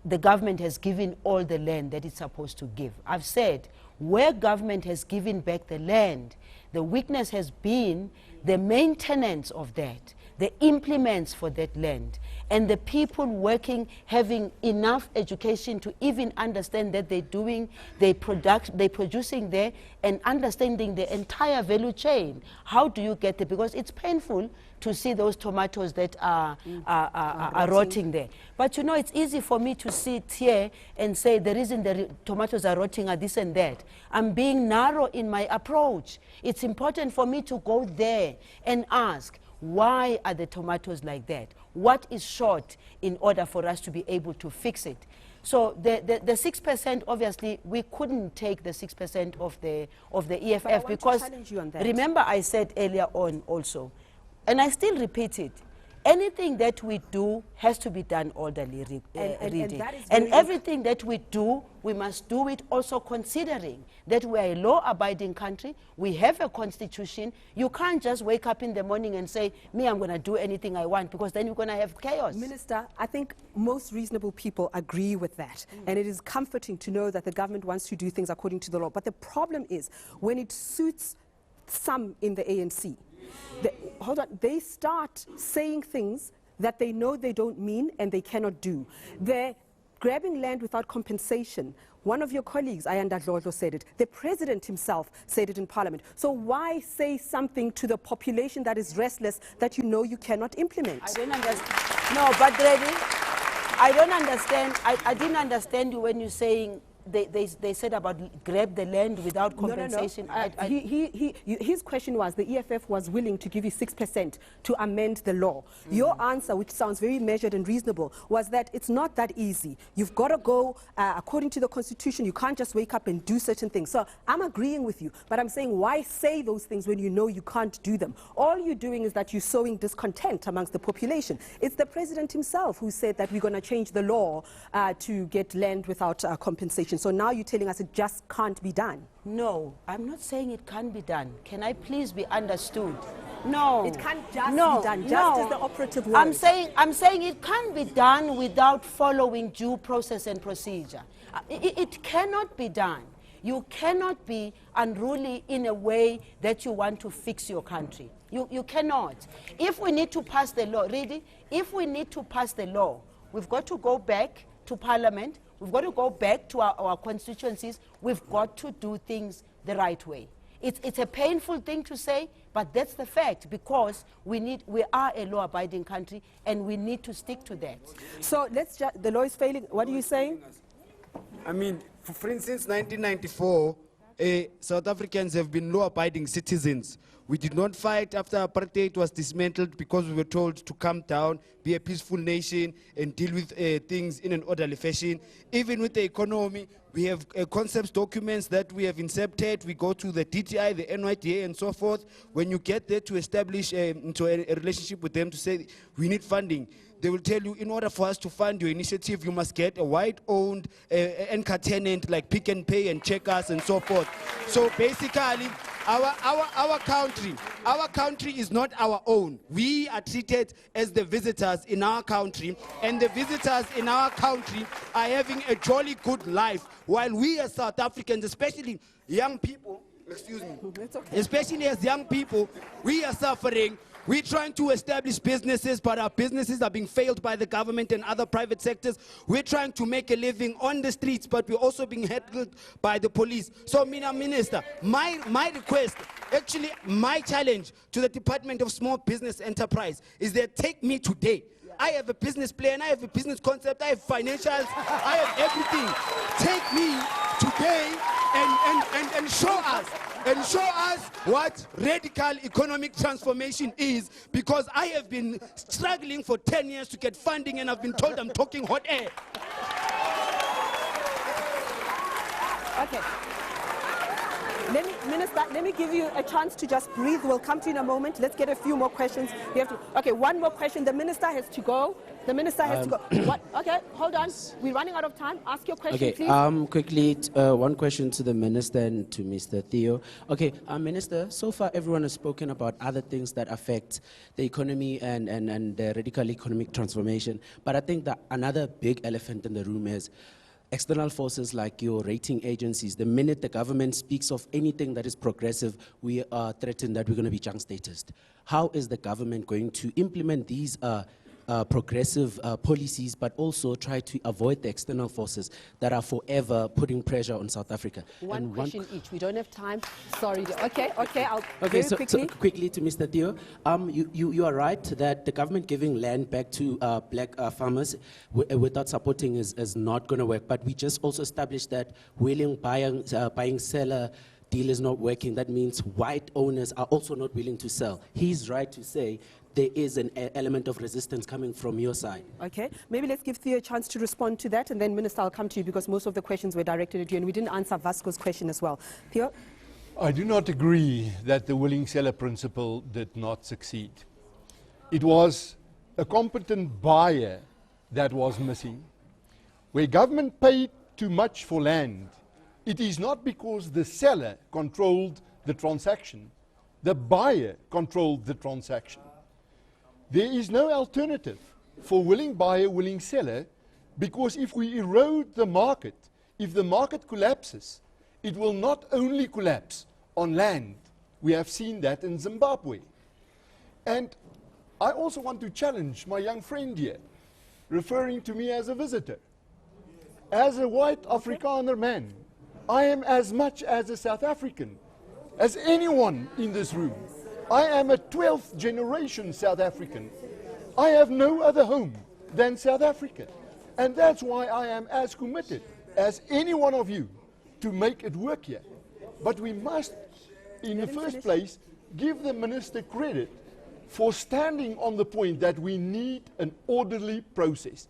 the government has given all the land that it's supposed to give. I've said where government has given back the land, the weakness has been the maintenance of that, the implements for that land, and the people working having enough education to even understand that they're producing there and understanding the entire value chain. How do you get it? Because it's painful to see those tomatoes that are rotting there. But you know, it's easy for me to sit here and say the reason the tomatoes are rotting are this and that. I'm being narrow in my approach. It's important for me to go there and ask, why are the tomatoes like that? What is short in order for us to be able to fix it? So the 6%, obviously, we couldn't take the 6% of the EFF because, remember I said earlier on also, and I still repeat it, anything that we do has to be done orderly, and everything that we do, we must do it also considering that we are a law-abiding country, we have a constitution. You can't just wake up in the morning and say, me, I'm going to do anything I want, because then you're going to have chaos. Minister, I think most reasonable people agree with that, and it is comforting to know that the government wants to do things according to the law. But the problem is when it suits some in the ANC, they start saying things that they know they don't mean and they cannot do. They're grabbing land without compensation. One of your colleagues, Ayanda Dlodlo, said it. The president himself said it in Parliament. So why say something to the population that is restless that you know you cannot implement? I don't understand. No, but Reddy, I don't understand. I didn't understand you when you're saying they said about grab the land without compensation. No. His question was the EFF was willing to give you 6% to amend the law. Your answer, which sounds very measured and reasonable, was that it's not that easy. You've got to go according to the Constitution. You can't just wake up and do certain things. So I'm agreeing with you, but I'm saying why say those things when you know you can't do them? All you're doing is that you're sowing discontent amongst the population. It's the president himself who said that we're going to change the law to get land without compensation. So now you're telling us it just can't be done. No, I'm not saying it can't be done. Can I please be understood? No. It can't just be done. Just is the operative word. I'm saying it can't be done without following due process and procedure. It cannot be done. You cannot be unruly in a way that you want to fix your country. You cannot. If we need to pass the law, really, if we need to pass the law, we've got to go back to Parliament. We've got to go back to our constituencies. We've got to do things the right way. It's a painful thing to say, but that's the fact, because we are a law-abiding country and we need to stick to that. So the law is failing. What are you saying? I mean, for instance, 1994, South Africans have been law-abiding citizens. We did not fight after apartheid was dismantled because we were told to calm down, be a peaceful nation, and deal with things in an orderly fashion. Even with the economy, we have concepts documents that we have incepted. We go to the DTI, the NYDA, and so forth. When you get there to establish into a relationship with them to say, we need funding, they will tell you, in order for us to fund your initiative, you must get a white-owned anchor tenant like Pick and Pay and Checkers and so forth. So basically, Our country is not our own. We are treated as the visitors in our country, and the visitors in our country are having a jolly good life, while we as South Africans, especially young people, especially as young people, we are suffering. We're trying to establish businesses, but our businesses are being failed by the government and other private sectors. We're trying to make a living on the streets, but we're also being heckled by the police. So, Mina Minister, my request, actually my challenge to the Department of Small Business Enterprise is that take me today. I have a business plan, I have a business concept, I have financials, I have everything. Take me today and show us what radical economic transformation is, because I have been struggling for 10 years to get funding and I've been told I'm talking hot air. Okay. Minister, let me give you a chance to just breathe. We'll come to you in a moment. Let's get a few more questions. We have to. Okay, one more question. The minister has to go. The minister has to go. What? Okay, hold on. We're running out of time. Ask your question, please. Quickly, one question to the minister and to Mr. Theo. Okay, Minister, so far everyone has spoken about other things that affect the economy and the radical economic transformation. But I think that another big elephant in the room is external forces like your rating agencies. The minute the government speaks of anything that is progressive, we are threatened that we're going to be junk statused. How is the government going to implement these progressive policies, but also try to avoid the external forces that are forever putting pressure on South Africa? One question each. We don't have time. Sorry. Okay, I'll so quickly to Mr. Theo. You are right that the government giving land back to black farmers without supporting is not going to work. But we just also established that willing buying seller deal is not working. That means white owners are also not willing to sell. He's right to say there is an element of resistance coming from your side. Okay, maybe let's give Theo a chance to respond to that, and then Minister, I'll come to you because most of the questions were directed at you, and we didn't answer Vasco's question as well. Theo? I do not agree that the willing seller principle did not succeed. It was a competent buyer that was missing. Where government paid too much for land, it is not because the seller controlled the transaction. The buyer controlled the transaction. There is no alternative for willing buyer, willing seller, because if we erode the market, if the market collapses, it will not only collapse on land. We have seen that in Zimbabwe. And I also want to challenge my young friend here, referring to me as a visitor. As a white Afrikaner man, I am as much as a South African as anyone in this room. I am a 12th generation South African. I have no other home than South Africa. And that's why I am as committed as any one of you to make it work here. But we must, in the first place, give the minister credit for standing on the point that we need an orderly process.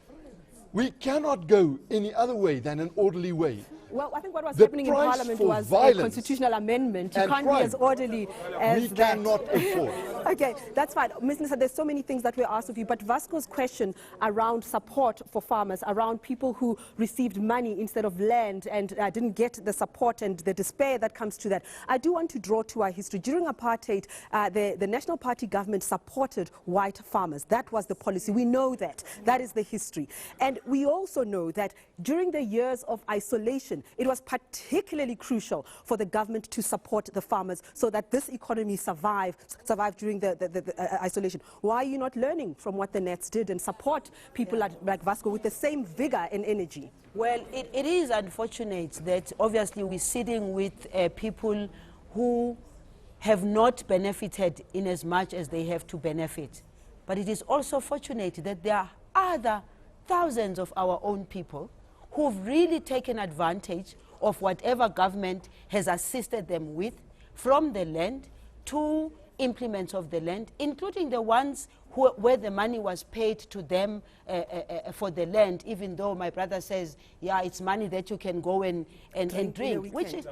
We cannot go any other way than an orderly way. Well, I think what was happening in Parliament was a constitutional amendment. You can't be as orderly as that. We cannot afford. Okay, that's fine. Ms. Minister, there's so many things that were asked of you, but Vasco's question around support for farmers, around people who received money instead of land and didn't get the support and the despair that comes to that. I do want to draw to our history. During apartheid, the National Party government supported white farmers. That was the policy. We know that. That is the history. And we also know that during the years of isolation, it was particularly crucial for the government to support the farmers so that this economy survived during the isolation. Why are you not learning from what the Nets did and support people like Vasco with the same vigor and energy? Well, it is unfortunate that obviously we're sitting with people who have not benefited in as much as they have to benefit. But it is also fortunate that there are other thousands of our own people who've really taken advantage of whatever government has assisted them with, from the land to implements of the land, including the ones where the money was paid to them for the land, even though my brother says, yeah, it's money that you can go and drink. Which is,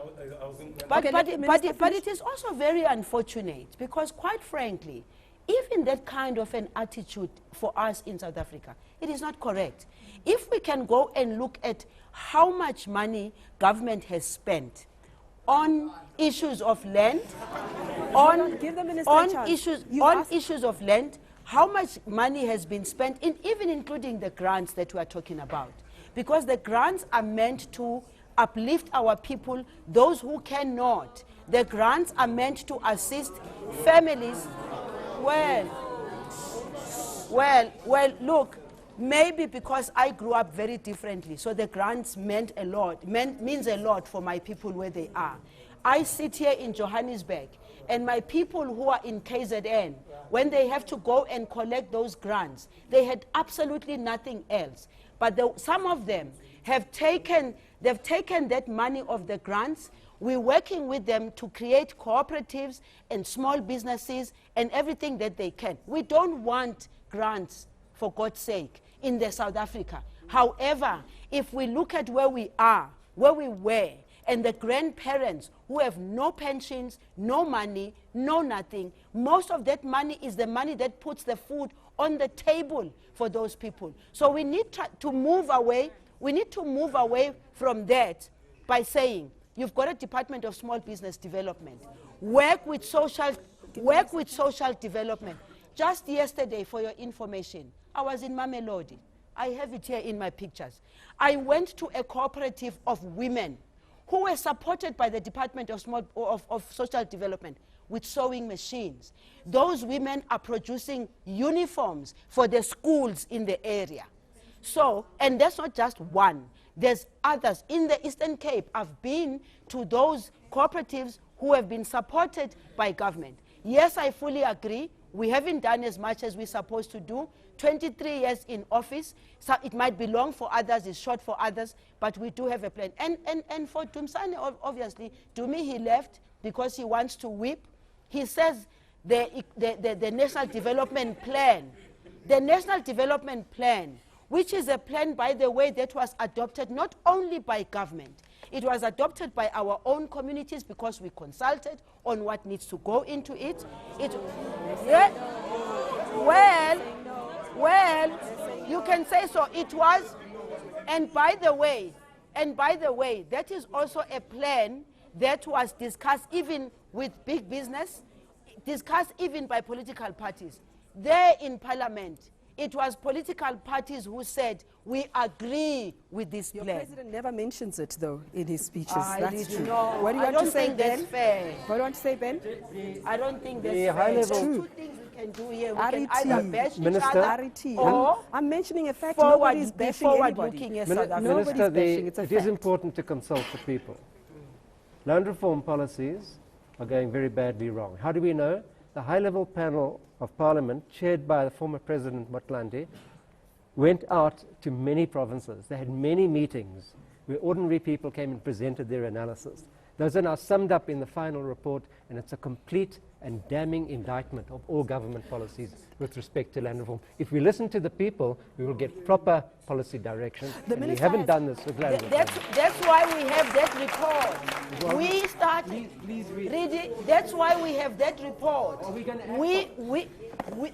but it is also very unfortunate because, quite frankly, even that kind of an attitude for us in South Africa, it is not correct. If we can go and look at how much money government has spent on issues of land, Give the minister a chance. issues of land, how much money has been spent, even including the grants that we are talking about. Because the grants are meant to uplift our people, those who cannot. The grants are meant to assist families. Well, look, maybe because I grew up very differently, so the grants means a lot for my people where they are. I sit here in Johannesburg, and my people who are in KZN, when they have to go and collect those grants, they had absolutely nothing else. But some of them have taken that money of the grants. We're working with them to create cooperatives and small businesses and everything that they can. We don't want grants, for God's sake, in South Africa. However, if we look at where we are, where we were, and the grandparents who have no pensions, no money, no nothing, most of that money is the money that puts the food on the table for those people. So we need to move away. We need to move away from that by saying, you've got a Department of Small Business Development. Work with social development. Just yesterday, for your information, I was in Mamelodi. I have it here in my pictures. I went to a cooperative of women who were supported by the Department of Social Development with sewing machines. Those women are producing uniforms for the schools in the area. So, and that's not just one. There's others. In the Eastern Cape, I've been to those cooperatives who have been supported by government. Yes, I fully agree. We haven't done as much as we're supposed to do. 23 years in office, so it might be long for others, it's short for others, but we do have a plan. And for Dumsane, obviously, to me, he left because he wants to whip. He says the National Development Plan, which is a plan, by the way, that was adopted not only by government, it was adopted by our own communities because we consulted on what needs to go into it. Well, you can say so. It was, and by the way, that is also a plan that was discussed even with big business, discussed even by political parties. There in Parliament, it was political parties who said, we agree with this plan. Your president never mentions it, though, in his speeches. That's true. No, What do you want to say, Ben? That's fair. What do you want to say, Ben? I don't think that's The fair. high There's level- two things we can do here. We can either bash Minister, each other, or I'm mentioning a fact. forward- Nobody's be bashing anybody. forward-looking as South Africa. Nobody's Minister, bashing. It's a it is fact. important to consult the people. Land reform policies are going very badly wrong. How do we know? The high-level panel of Parliament, chaired by the former President Motlanthe, went out to many provinces. They had many meetings where ordinary people came and presented their analysis. Those are now summed up in the final report, and it's a complete and damning indictment of all government policies with respect to land reform. If we listen to the people, we will get proper policy direction, and we haven't done this with land reform. That's why we have that report. We started. Please read. That's why we have that report.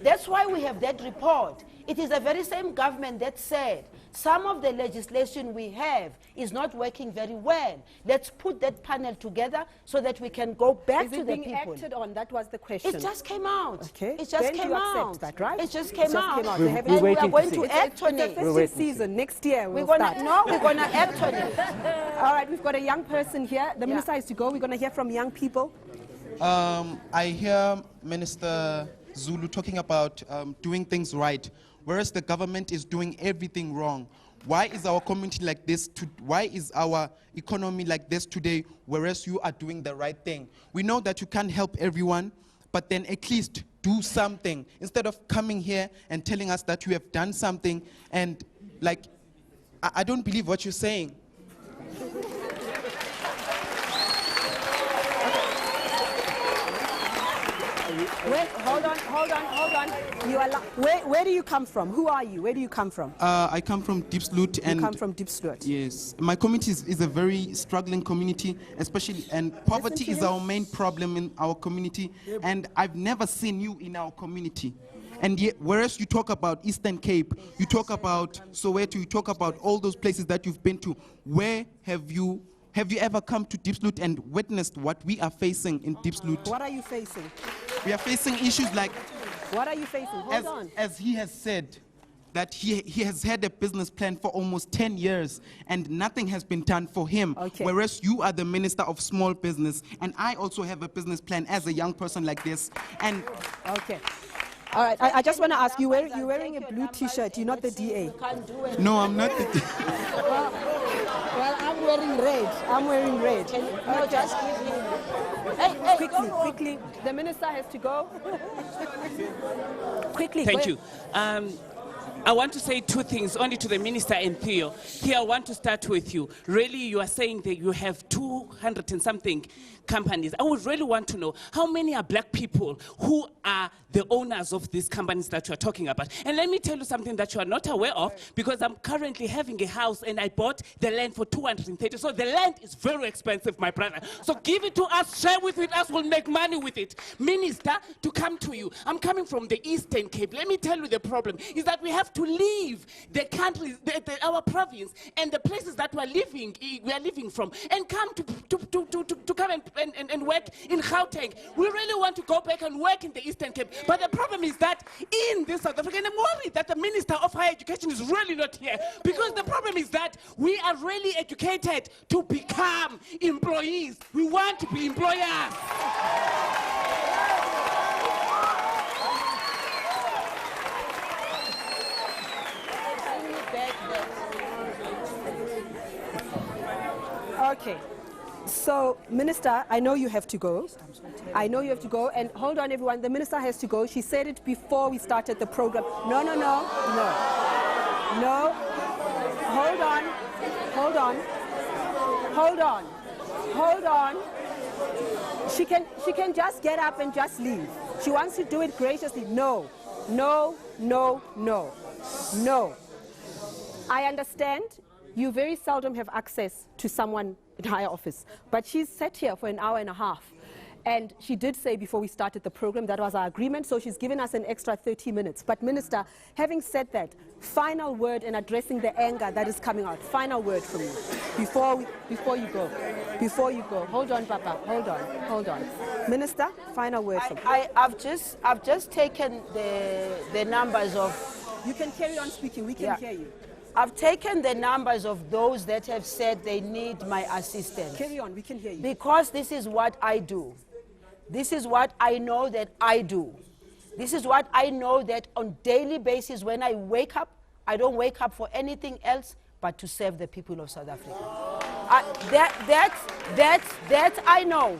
That's why we have that report. It is the very same government that said some of the legislation we have is not working very well. Let's put that panel together so that we can go back Is to it the being people. acted on? That was the question. It just came out. Okay. It just Ben, came you out. accept that, right? It just came out. We're And we are waiting going to to see. act on It's it. a festive season. Next year we'll We're start. going to act on it. All right, we've got a young person here. The minister has to go. We're going to hear from young people. I hear Minister Zulu talking about doing things right, whereas the government is doing everything wrong. Why is our community like this? Why is our economy like this today, whereas you are doing the right thing? We know that you can't help everyone, but then at least do something instead of coming here and telling us that you have done something. And like, I don't believe what you're saying. Wait, hold on. You are where do you come from? Who are you? Where do you come from? I come from Diepsloot. You come from Diepsloot. Yes. My community is a very struggling community, especially, and poverty is our main problem in our community, and I've never seen you in our community. And yet, whereas you talk about Eastern Cape, you talk about Soweto, you talk about all those places that you've been to, where have you have you ever come to Deep Sloot and witnessed what we are facing in Deep Sloot? What are you facing? We are facing issues like, What are you facing? Hold on. as he has said, that he has had a business plan for almost 10 years and nothing has been done for him. Okay. Whereas you are the Minister of Small Business, and I also have a business plan as a young person like this. And Okay. All right. I just want to ask you, you're wearing a blue T-shirt. You're not the DA. no, I'm not the Well, I'm wearing red. I'm wearing red. No, just give him. Quickly. The minister has to go. Quickly. Thank go you. I want to say two things only to the minister and Theo. Theo, I want to start with you. Really, you are saying that you have 200 and something companies. I would really want to know how many are black people who are the owners of these companies that you are talking about. And let me tell you something that you are not aware of, because I'm currently having a house and I bought the land for 230. So the land is very expensive, my brother. So give it to us, share with us, we'll make money with it. Minister, to come to you. I'm coming from the Eastern Cape. Let me tell you the problem is that we have to leave the countries, our province, and the places that we are living from, and come to come and work in Gauteng. We really want to go back and work in the Eastern Cape. But the problem is that in this South Africa, and I'm worried that the Minister of Higher Education is really not here, because the problem is that we are really educated to become employees. We want to be employers. Okay. So, Minister, I know you have to go. I know you have to go. And hold on, everyone. The Minister has to go. She said it before we started the program. No. Hold on. She can just get up and just leave. She wants to do it graciously. No. I understand you very seldom have access to someone in higher office, but she's sat here for an hour and a half, and she did say before we started the program that was our agreement, so she's given us an extra 30 minutes. But Minister, having said that, final word in addressing the anger that is coming out. Final word from you before you go. Hold on, Papa. Hold on. Minister, final word from you. I've just taken the numbers of. You can carry on speaking. We can hear you. I've taken the numbers of those that have said they need my assistance. Carry on, we can hear you. Because this is what I do. This is what I know that I do. This is what I know that on daily basis when I wake up, I don't wake up for anything else but to serve the people of South Africa. That I know.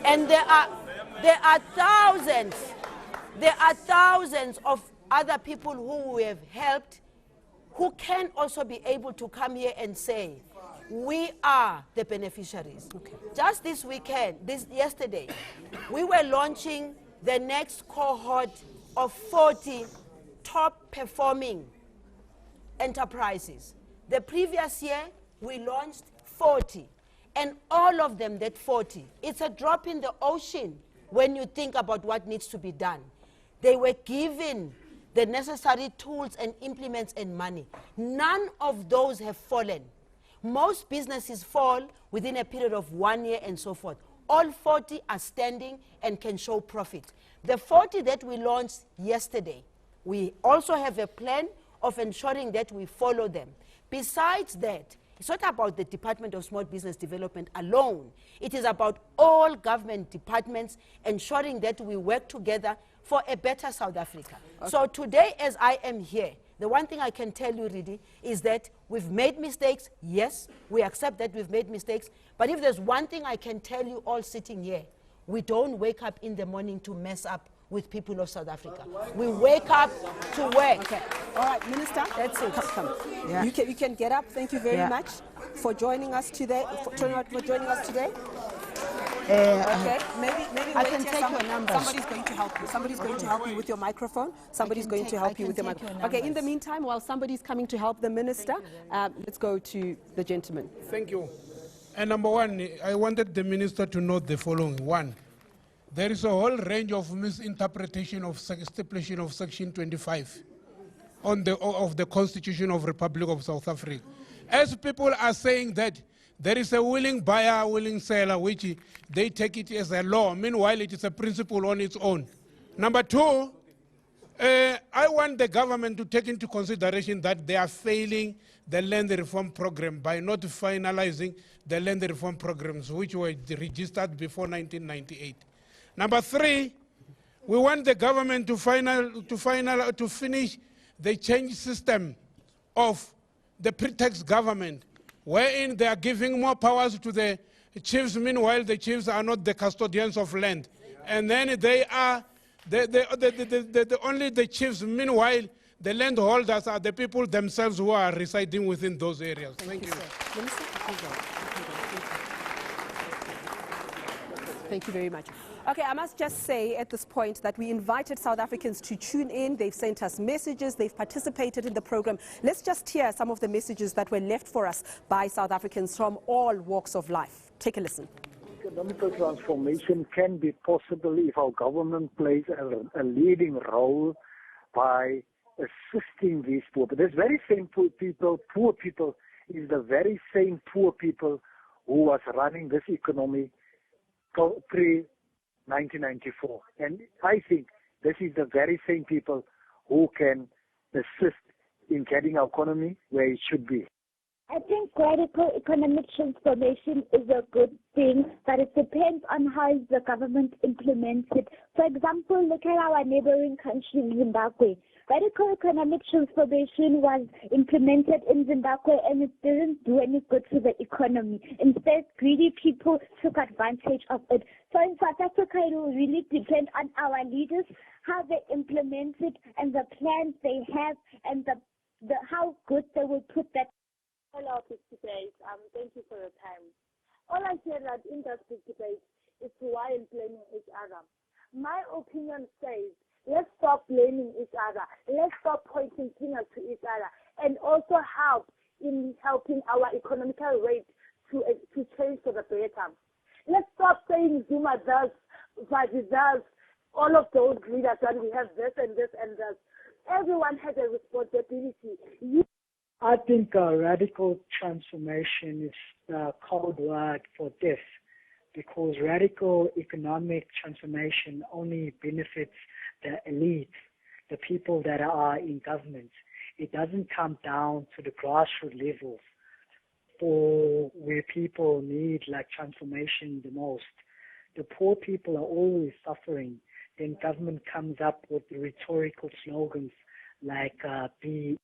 And there are thousands of other people who we have helped, who can also be able to come here and say, we are the beneficiaries. Okay. Just this weekend, yesterday, we were launching the next cohort of 40 top performing enterprises. The previous year, we launched 40. And all of them, that 40, it's a drop in the ocean when you think about what needs to be done. They were given the necessary tools and implements and money. None of those have fallen. Most businesses fall within a period of 1 year and so forth. All 40 are standing and can show profit. The 40 that we launched yesterday, we also have a plan of ensuring that we follow them. Besides that, it's not about the Department of Small Business Development alone. It is about all government departments ensuring that we work together for a better South Africa. Okay. So today, as I am here, the one thing I can tell you, Redi, is that we've made mistakes. Yes, we accept that we've made mistakes. But if there's one thing I can tell you all sitting here, we don't wake up in the morning to mess up with people of South Africa. We wake up to work. Okay. All right, Minister, that's it. Come. Yeah. You can get up. Thank you very much for joining us today. Okay, maybe I can take your numbers. Somebody's going to help you. Somebody's going to help you with your microphone. Somebody's going to help you with your microphone. Okay, in the meantime, while somebody's coming to help the minister, let's go to the gentleman. Thank you. And number one, I wanted the minister to note the following. One, there is a whole range of misinterpretation of stipulation of Section 25 of the Constitution of Republic of South Africa. As people are saying that there is a willing buyer, willing seller, which they take it as a law. Meanwhile, it is a principle on its own. Number two, I want the government to take into consideration that they are failing the land reform program by not finalizing the land reform programs which were registered before 1998. Number three, we want the government to finish the change system of the pretext government, wherein they are giving more powers to the chiefs, meanwhile the chiefs are not the custodians of land. And then they are only the chiefs, meanwhile the landholders are the people themselves who are residing within those areas. Thank you. Thank you very much. Okay, I must just say at this point that we invited South Africans to tune in. They've sent us messages. They've participated in the program. Let's just hear some of the messages that were left for us by South Africans from all walks of life. Take a listen. Economic transformation can be possible if our government plays a leading role by assisting these poor people. This very same poor people is the very same poor people who was running this economy pre-1994. And I think this is the very same people who can assist in getting our economy where it should be. I think radical economic transformation is a good thing, but it depends on how the government implements it. For example, look at our neighboring country, Zimbabwe. Radical economic transformation was implemented in Zimbabwe and it didn't do any good to the economy. Instead, greedy people took advantage of it. So in South Africa, it will really depend on our leaders, how they implement it and the plans they have and how good they will put that. Hello, this debate. Thank you for your time. All I hear that in this debate is why blaming each other. My opinion says, let's stop blaming each other. Let's stop pointing fingers to each other, and also help in helping our economical rate to change for the better. Let's stop saying Zuma does, Vadi does, all of those leaders that we have this and this and this. Everyone has a responsibility. I think radical transformation is the code word for this, because radical economic transformation only benefits the elite, the people that are in government. It doesn't come down to the grassroots levels for where people need like transformation the most. The poor people are always suffering. Then government comes up with the rhetorical slogans like be.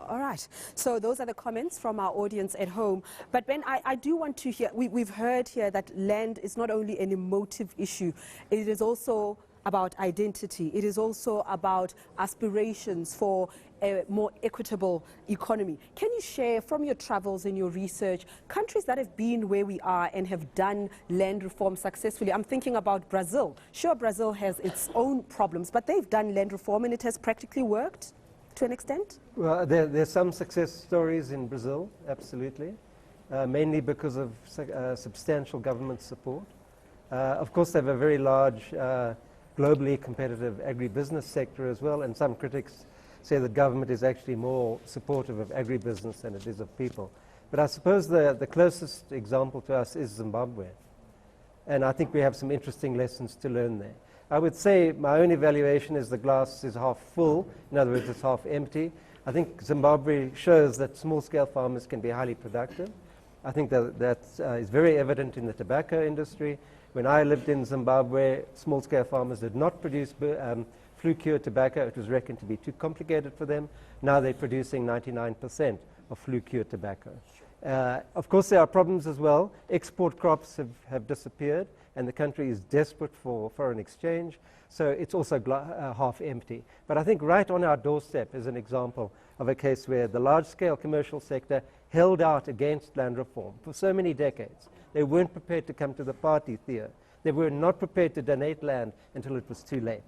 All right. So those are the comments from our audience at home. But Ben, I do want to hear, we've heard here that land is not only an emotive issue, it is also about identity. It is also about aspirations for a more equitable economy. Can you share from your travels and your research, countries that have been where we are and have done land reform successfully? I'm thinking about Brazil. Sure, Brazil has its own problems, but they've done land reform and it has practically worked to an extent? Well, there's some success stories in Brazil, absolutely, mainly because of substantial government support. Of course, they have a very large, globally competitive agribusiness sector as well, and some critics say the government is actually more supportive of agribusiness than it is of people. But I suppose the closest example to us is Zimbabwe, and I think we have some interesting lessons to learn there. I would say my own evaluation is the glass is half full. In other words, it's half empty. I think Zimbabwe shows that small-scale farmers can be highly productive. I think that is very evident in the tobacco industry. When I lived in Zimbabwe, small-scale farmers did not produce flue-cured tobacco. It was reckoned to be too complicated for them. Now they're producing 99% of flue-cured tobacco. Of course, there are problems as well. Export crops have disappeared, and the country is desperate for foreign exchange, so it's also half empty. But I think right on our doorstep is an example of a case where the large-scale commercial sector held out against land reform for so many decades. They weren't prepared to come to the party, Theo. They were not prepared to donate land until it was too late.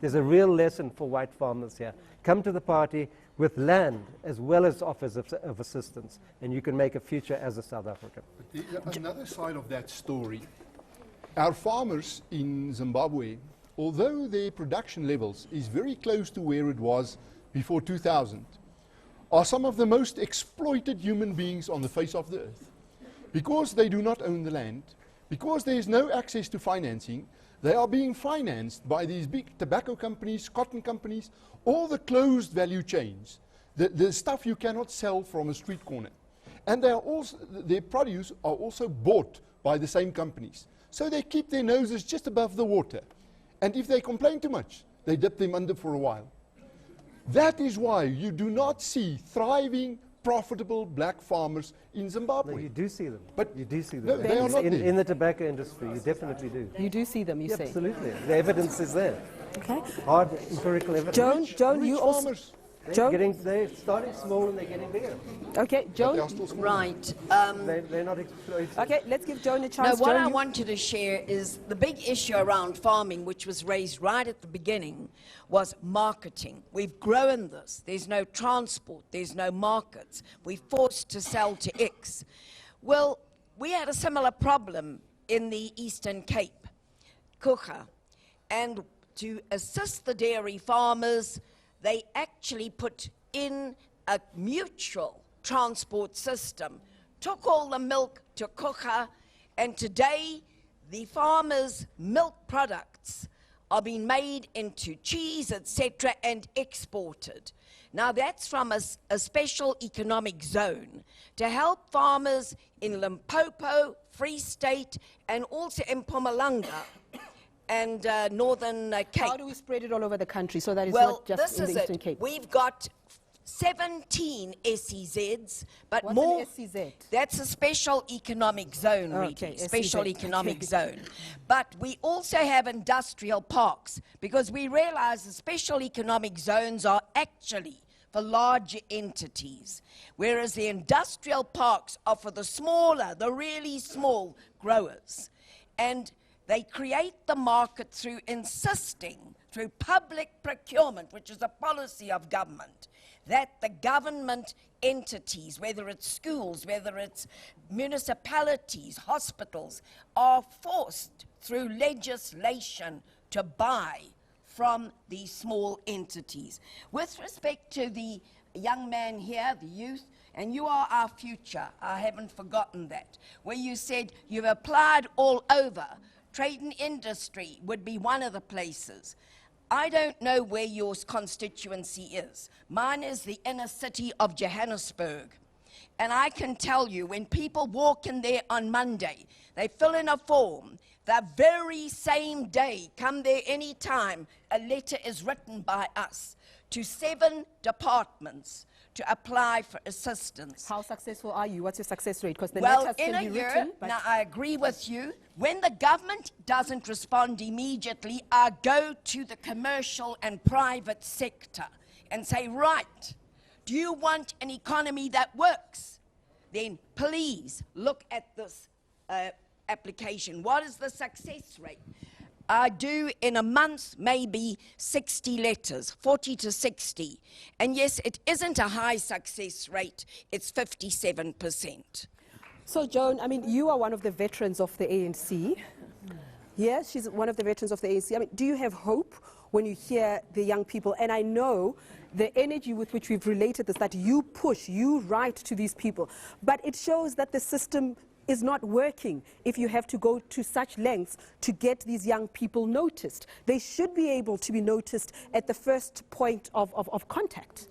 There's a real lesson for white farmers here. Come to the party with land as well as offers of assistance, and you can make a future as a South African. But another side of that story, our farmers in Zimbabwe, although their production levels is very close to where it was before 2000, are some of the most exploited human beings on the face of the earth. Because they do not own the land, because there is no access to financing, they are being financed by these big tobacco companies, cotton companies, all the closed value chains, the stuff you cannot sell from a street corner. And they are also, their produce are also bought by the same companies. So they keep their noses just above the water. And if they complain too much, they dip them under for a while. That is why you do not see thriving, profitable black farmers in Zimbabwe. No, you do see them. But you do see them. No, they are not in the tobacco industry, you definitely do. You do see them, you say? Absolutely. The evidence is there. Okay. Hard empirical evidence. Joan, you also... They're starting small and they're getting bigger. Okay, Joan. Right. They're not exploited. Okay, let's give Joan a chance. No, what Joan, I wanted to share is the big issue around farming, which was raised right at the beginning, was marketing. We've grown this. There's no transport. There's no markets. We're forced to sell to X. Well, we had a similar problem in the Eastern Cape, Kucha. And to assist the dairy farmers, they actually put in a mutual transport system, took all the milk to Kucha, and today the farmers' milk products are being made into cheese, etc., and exported. Now that's from a special economic zone to help farmers in Limpopo, Free State, and also in Mpumalanga and Northern Cape. How do we spread it all over the country so that it's well, not just in the Eastern it. Cape? We've got 17 SEZs, but What's more. an SEZ? That's a special economic zone, Okay, Rita, special SEZ. economic Okay. zone. But we also have industrial parks because we realize the special economic zones are actually for larger entities, whereas the industrial parks are for the smaller, the really small growers. And they create the market through insisting, through public procurement, which is a policy of government, that the government entities, whether it's schools, whether it's municipalities, hospitals, are forced through legislation to buy from these small entities. With respect to the young man here, the youth, and you are our future, I haven't forgotten that, where you said you've applied all over. Trade and industry would be one of the places. I don't know where your constituency is. Mine is the inner city of Johannesburg. And I can tell you, when people walk in there on Monday, they fill in a form. The very same day, come there any time, a letter is written by us to 7 departments to apply for assistance. How successful are you? What's your success rate? Because the well, letters in can a be year, written. now I agree with you. When the government doesn't respond immediately, I go to the commercial and private sector and say, right, do you want an economy that works? Then please look at this application. What is the success rate? I do in a month maybe 60 letters, 40 to 60. And yes, it isn't a high success rate, it's 57%. So Joan, I mean, you are one of the veterans of the ANC. Yes, she's one of the veterans of the ANC. I mean, do you have hope when you hear the young people? And I know the energy with which we've related this, that you push, you write to these people. But it shows that the system is not working if you have to go to such lengths to get these young people noticed. They should be able to be noticed at the first point of contact.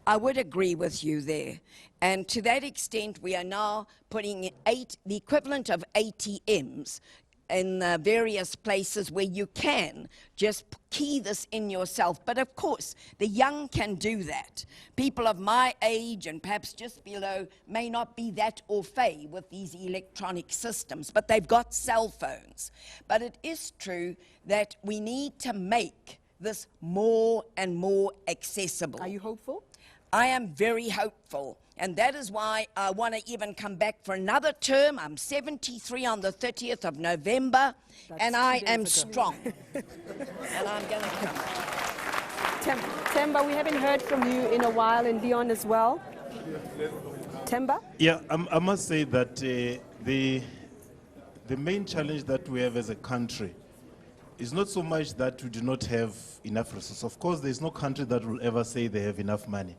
I would agree with you there. And to that extent, we are now putting the equivalent of ATMs in various places where you can just key this in yourself. But of course, the young can do that. People of my age and perhaps just below may not be that au fait with these electronic systems, but they've got cell phones. But it is true that we need to make this more and more accessible. Are you hopeful? I am very hopeful. And that is why I want to even come back for another term. I'm 73 on the 30th of November, and I am strong. And I'm going to come. Temba, we haven't heard from you in a while, and Leon as well. Temba? Yeah, I must say that the main challenge that we have as a country is not so much that we do not have enough resources. Of course, there's no country that will ever say they have enough money.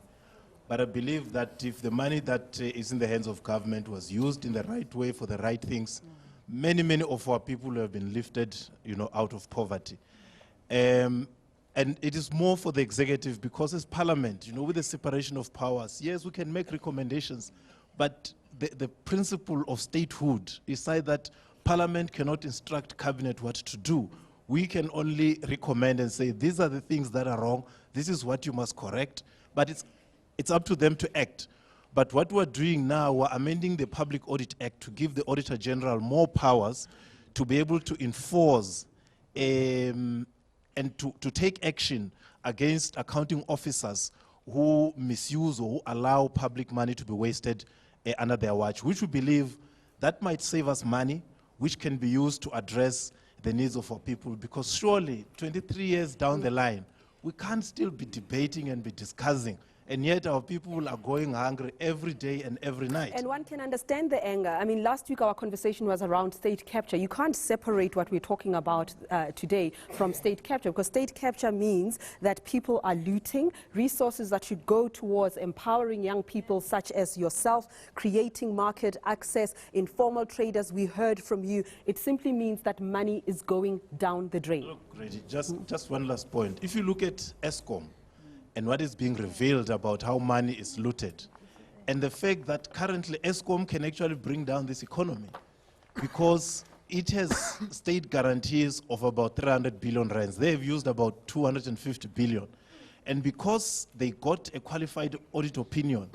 But I believe that if the money that is in the hands of government was used in the right way for the right things, many, many of our people have been lifted, out of poverty. And it is more for the executive because as parliament, with the separation of powers, yes, we can make recommendations, but the principle of statehood is that parliament cannot instruct cabinet what to do. We can only recommend and say, these are the things that are wrong, this is what you must correct, but it's up to them to act. But what we're doing now, we're amending the Public Audit Act to give the Auditor General more powers to be able to enforce and to take action against accounting officers who misuse or who allow public money to be wasted under their watch, which we believe that might save us money, which can be used to address the needs of our people, because surely 23 years down the line, we can't still be debating and be discussing, and yet our people are going hungry every day and every night. And one can understand the anger. I mean, last week our conversation was around state capture. You can't separate what we're talking about today from state capture, because state capture means that people are looting resources that should go towards empowering young people such as yourself, creating market access, informal traders. We heard from you. It simply means that money is going down the drain. Look, Reggie, just one last point. If you look at ESCOM, and what is being revealed about how money is looted, and the fact that currently ESCOM can actually bring down this economy because it has state guarantees of about 300 billion rands. They have used about 250 billion. And because they got a qualified audit opinion,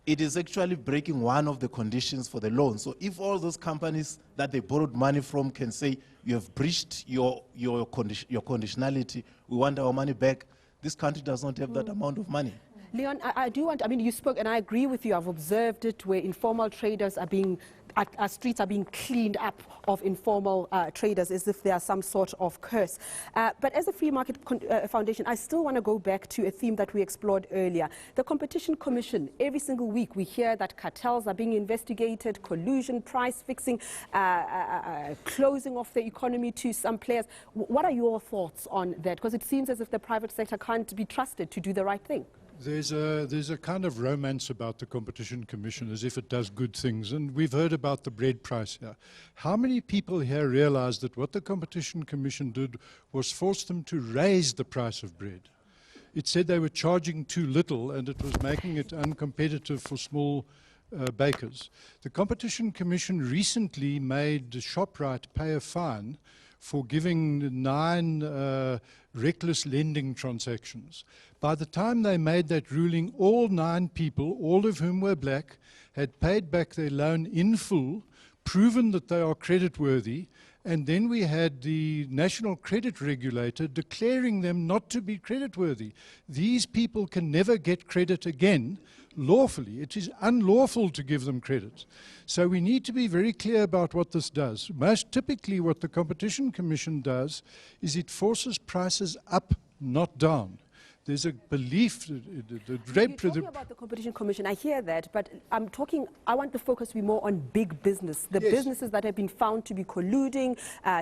it is actually breaking one of the conditions for the loan. So if all those companies that they borrowed money from can say, you have breached your conditionality, we want our money back, this country does not have that amount of money. Leon, I mean, you spoke, and I agree with you. I've observed it where informal traders are being, our streets are being cleaned up of informal traders as if they are some sort of curse. But as a Free Market Foundation, I still want to go back to a theme that we explored earlier. The Competition Commission, every single week we hear that cartels are being investigated, collusion, price fixing, closing off the economy to some players. What are your thoughts on that? Because it seems as if the private sector can't be trusted to do the right thing. There's a kind of romance about the Competition Commission as if it does good things, and we've heard about the bread price here. How many people here realize that what the Competition Commission did was force them to raise the price of bread? It said they were charging too little and it was making it uncompetitive for small bakers. The Competition Commission recently made ShopRite pay a fine for giving 9 reckless lending transactions. By the time they made that ruling, all 9 people, all of whom were black, had paid back their loan in full, proven that they are creditworthy, and then we had the National Credit Regulator declaring them not to be creditworthy. These people can never get credit again lawfully. It is unlawful to give them credit. So we need to be very clear about what this does. Most typically what the Competition Commission does is it forces prices up, not down. There's a belief that You're talking about the Competition Commission, I hear that, but I want the focus to be more on big business, the businesses that have been found to be colluding,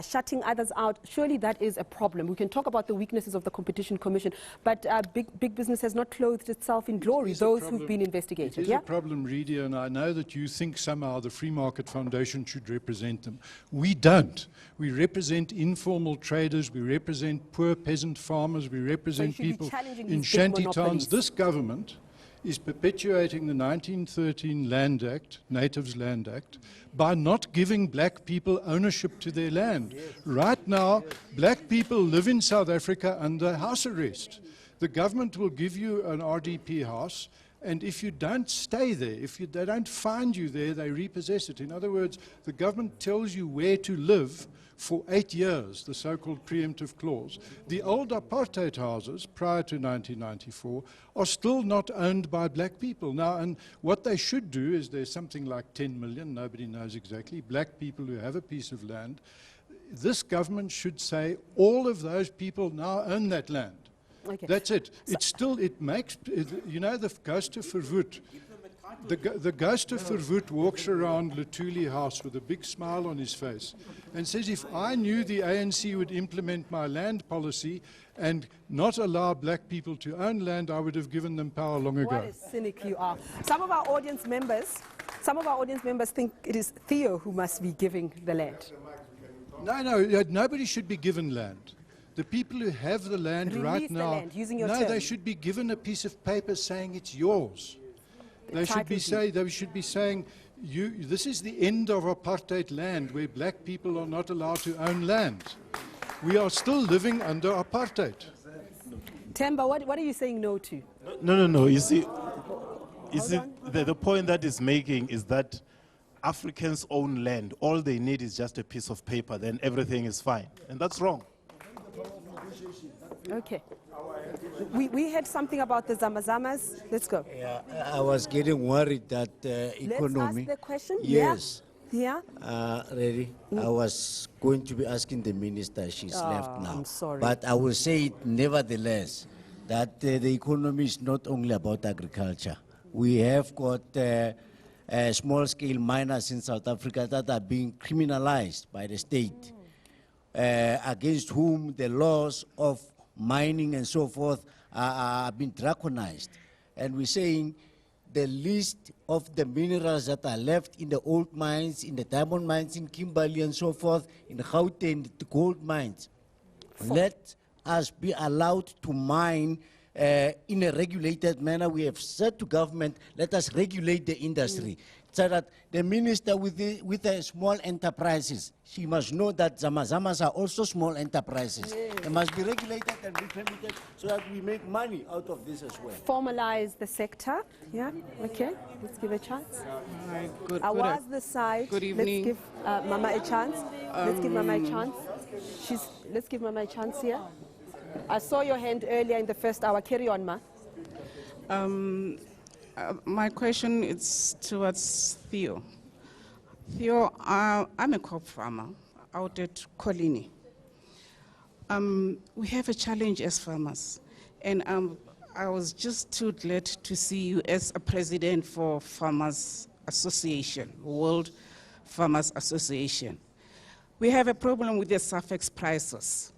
shutting others out. Surely that is a problem. We can talk about the weaknesses of the Competition Commission, but big business has not clothed itself in glory, those who've been investigated. It is a problem, Redi, and I know that you think somehow the Free Market Foundation should represent them. We don't. We represent informal traders, we represent poor peasant farmers, we represent people in shanty towns. This government is perpetuating the 1913 Land Act, Natives Land Act, by not giving black people ownership to their land. Right now, black people live in South Africa under house arrest. The government will give you an RDP house, and if you don't stay there, they don't find you there, they repossess it. In other words, the government tells you where to live for 8 years, the so-called preemptive clause. The old apartheid houses, prior to 1994, are still not owned by black people. Now, and what they should do is there's something like 10 million, nobody knows exactly, black people who have a piece of land. This government should say all of those people now own that land. Okay. That's it. It's still, it makes, you know, the ghost of Verwoerd. the ghost of Verwoerd walks around Luthuli House with a big smile on his face and says, if I knew the ANC would implement my land policy and not allow black people to own land, I would have given them power long ago. What a cynic you are. Some of our audience members think it is Theo who must be giving the land. No, nobody should be given land. The people who have the land right now, land, using your no, term. they should be given a piece of paper saying it's yours. They should be saying, this is the end of apartheid land where black people are not allowed to own land. We are still living under apartheid. Temba, what are you saying no to? No. You see, the point that is making is that Africans own land. All they need is just a piece of paper, then everything is fine. And that's wrong. Okay. We had something about the Zamazamas. Let's go. Yeah, I was getting worried that economy. Let's ask the question. Yes. Yeah. Ready? I was going to be asking the minister. She's left now. I'm sorry. But I will say it nevertheless that the economy is not only about agriculture. We have got small-scale miners in South Africa that are being criminalized by the state, against whom the laws of mining and so forth are being draconized. And we're saying the list of the minerals that are left in the old mines, in the diamond mines in Kimberley and so forth, in Gauteng, the gold mines. Let us be allowed to mine in a regulated manner. We have said to government, let us regulate the industry. So that the minister with the small enterprises, she must know that Zamazamas are also small enterprises. They must be regulated and permitted so that we make money out of this as well. Formalize the sector. Yeah, okay. Let's give a chance. Awaz this side. Good evening. Let's give Mama a chance. Let's give Mama a chance. Let's give Mama a chance here. I saw your hand earlier in the first hour. Carry on, Ma. My question is towards Theo. Theo, I'm a crop farmer out at Colini. We have a challenge as farmers, and I was just too glad to see you as a president for Farmers Association, World Farmers Association. We have a problem with the suffix prices.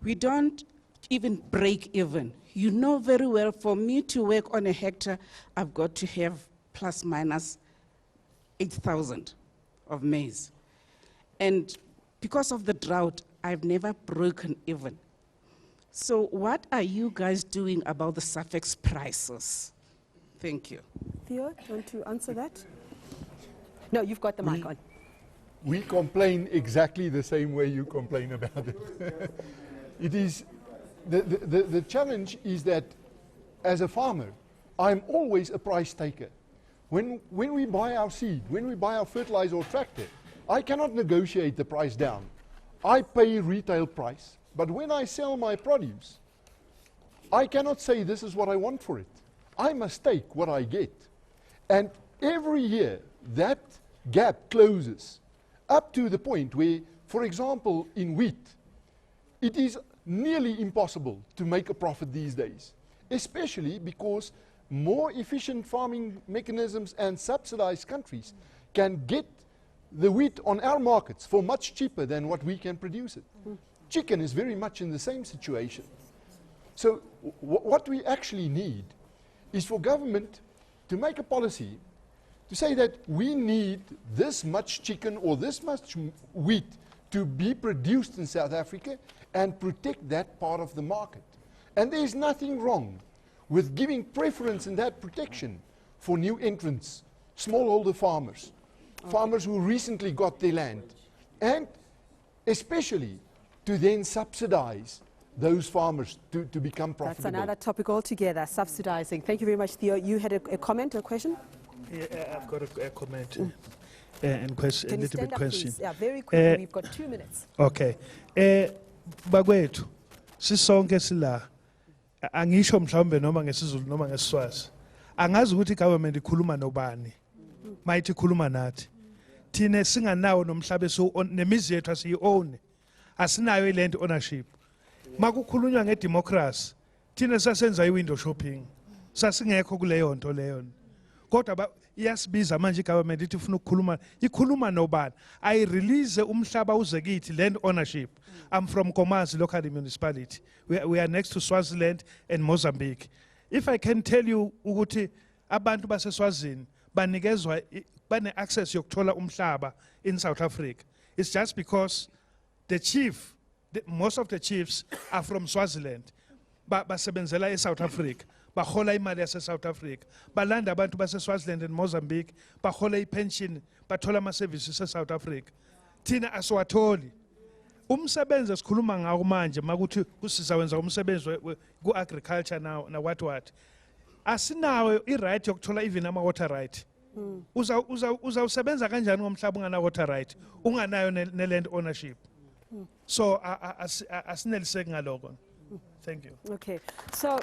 We don't even break even. You know very well, for me to work on a hectare, I've got to have plus minus 8,000 of maize. And because of the drought, I've never broken even. So what are you guys doing about the suffix prices? Thank you. Theo, do you want to answer that? No, you've got the mic on. We complain exactly the same way you complain about it. It is, the challenge is that as a farmer, I'm always a price taker. When we buy our seed, when we buy our fertilizer or tractor, I cannot negotiate the price down. I pay retail price, but when I sell my produce, I cannot say this is what I want for it. I must take what I get. And every year, that gap closes up to the point where, for example, in wheat, it is nearly impossible to make a profit these days, especially because more efficient farming mechanisms and subsidized countries can get the wheat on our markets for much cheaper than what we can produce it. Chicken is very much in the same situation. So what we actually need is for government to make a policy to say that we need this much chicken or this much wheat to be produced in South Africa and protect that part of the market. And there's nothing wrong with giving preference in that protection for new entrants, smallholder farmers, farmers who recently got their land, and especially to then subsidize those farmers to become profitable. That's another topic altogether, subsidizing. Thank you very much, Theo. You had a comment or a question? Yeah, I've got a comment and question, Can a you little stand bit up, question. please? Yeah, very quickly. We've got 2 minutes. Okay. Bakwethu, sisonke sila angisho mhlawumbe noma ngesizulu noma ngesiswazi. Angazi ukuthi government ikhuluma nobani. Mayithi ikhuluma nathi. Thine singanawo nomhlaba nemizi yethu asiyi-own. Asinayo i-land ownership. Makukhulunywa ngedemocracy, thine sasenza i-window shopping. Sasingekho kuleyo nto leyo. kodwa iyasibiza manje i-government ithi ifuna ikhuluma nobani ayirelease umhlaba uze kithi, land ownership. I'm from Komazi local municipality. We are next to Swaziland and Mozambique. If I can tell you ukuthi abantu baseSwazini banikezwa bane-access yokuthola umhlaba in South Africa, it's just because the chief, most of the chiefs are from Swaziland. Basebenzela eSouth Africa. Bahola imali yase-South Africa. Balanda abantu base-Swaziland and Mozambique. Bahola i-pension, bathola ama-services e-South Africa. Thina asiwatholi. Umsebenzi esikhuluma ngawo manje makuthi kusizawenza umsebenzi ku-agriculture na what. Asinawo i-right yokuthola even ama-water right. Uzawusebenza kanjani ngomhlaba ungana-water right, unganayo ne-land ownership. So asineliseki ngaloko. Thank you. Okay, so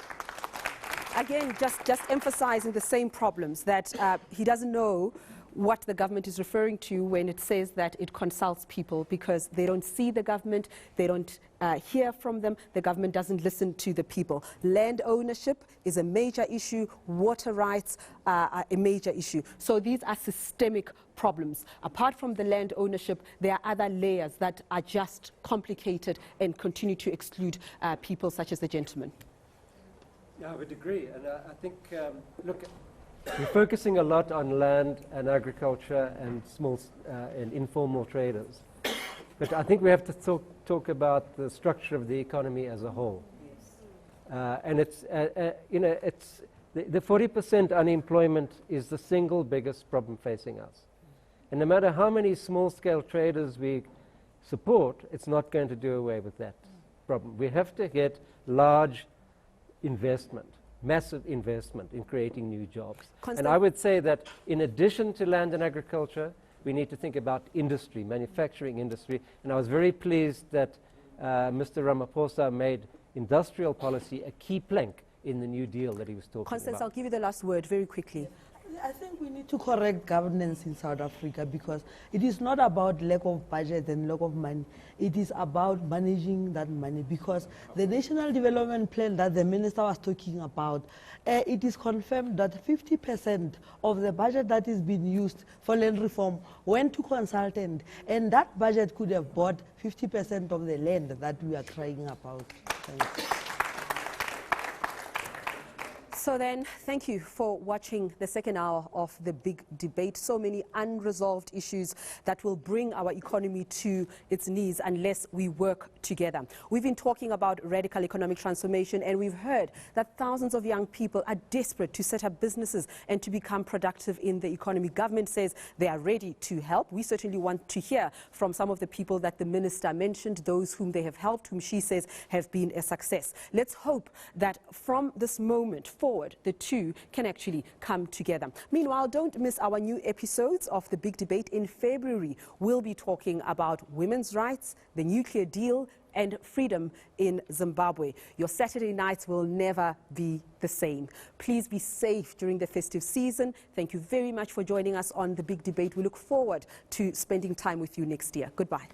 again, just emphasizing the same problems that he doesn't know what the government is referring to when it says that it consults people, because they don't see the government, they don't hear from them, the government doesn't listen to the people. Land ownership is a major issue, water rights are a major issue. So these are systemic problems. Apart from the land ownership, there are other layers that are just complicated and continue to exclude people such as the gentleman. Yeah, I would agree, and I think, look, we're focusing a lot on land and agriculture and small and informal traders. But I think we have to talk about the structure of the economy as a whole. And it's, you know, it's the 40% unemployment is the single biggest problem facing us. And no matter how many small-scale traders we support, it's not going to do away with that problem. We have to get large investment, massive investment in creating new jobs. And I would say that in addition to land and agriculture, we need to think about industry, manufacturing industry. And I was very pleased that Mr. Ramaphosa made industrial policy a key plank in the New Deal that he was talking Constance, about. I'll give you the last word very quickly. I think we need to correct governance in South Africa, because it is not about lack of budget and lack of money. It is about managing that money, because the National Development Plan that the minister was talking about, it is confirmed that 50% of the budget that is being used for land reform went to consultant, and that budget could have bought 50% of the land that we are crying about. Thank you. So then, thank you for watching the second hour of the big debate. So many unresolved issues that will bring our economy to its knees unless we work together. We've been talking about radical economic transformation, and we've heard that thousands of young people are desperate to set up businesses and to become productive in the economy. Government says they are ready to help. We certainly want to hear from some of the people that the minister mentioned, those whom they have helped, whom she says have been a success. Let's hope that from this moment forward, the two can actually come together. Meanwhile, don't miss our new episodes of the big debate. In February, we'll be talking about women's rights, the nuclear deal, and freedom in Zimbabwe. Your Saturday nights will never be the same. Please be safe during the festive season. Thank you very much for joining us on the big debate. We look forward to spending time with you next year. Goodbye.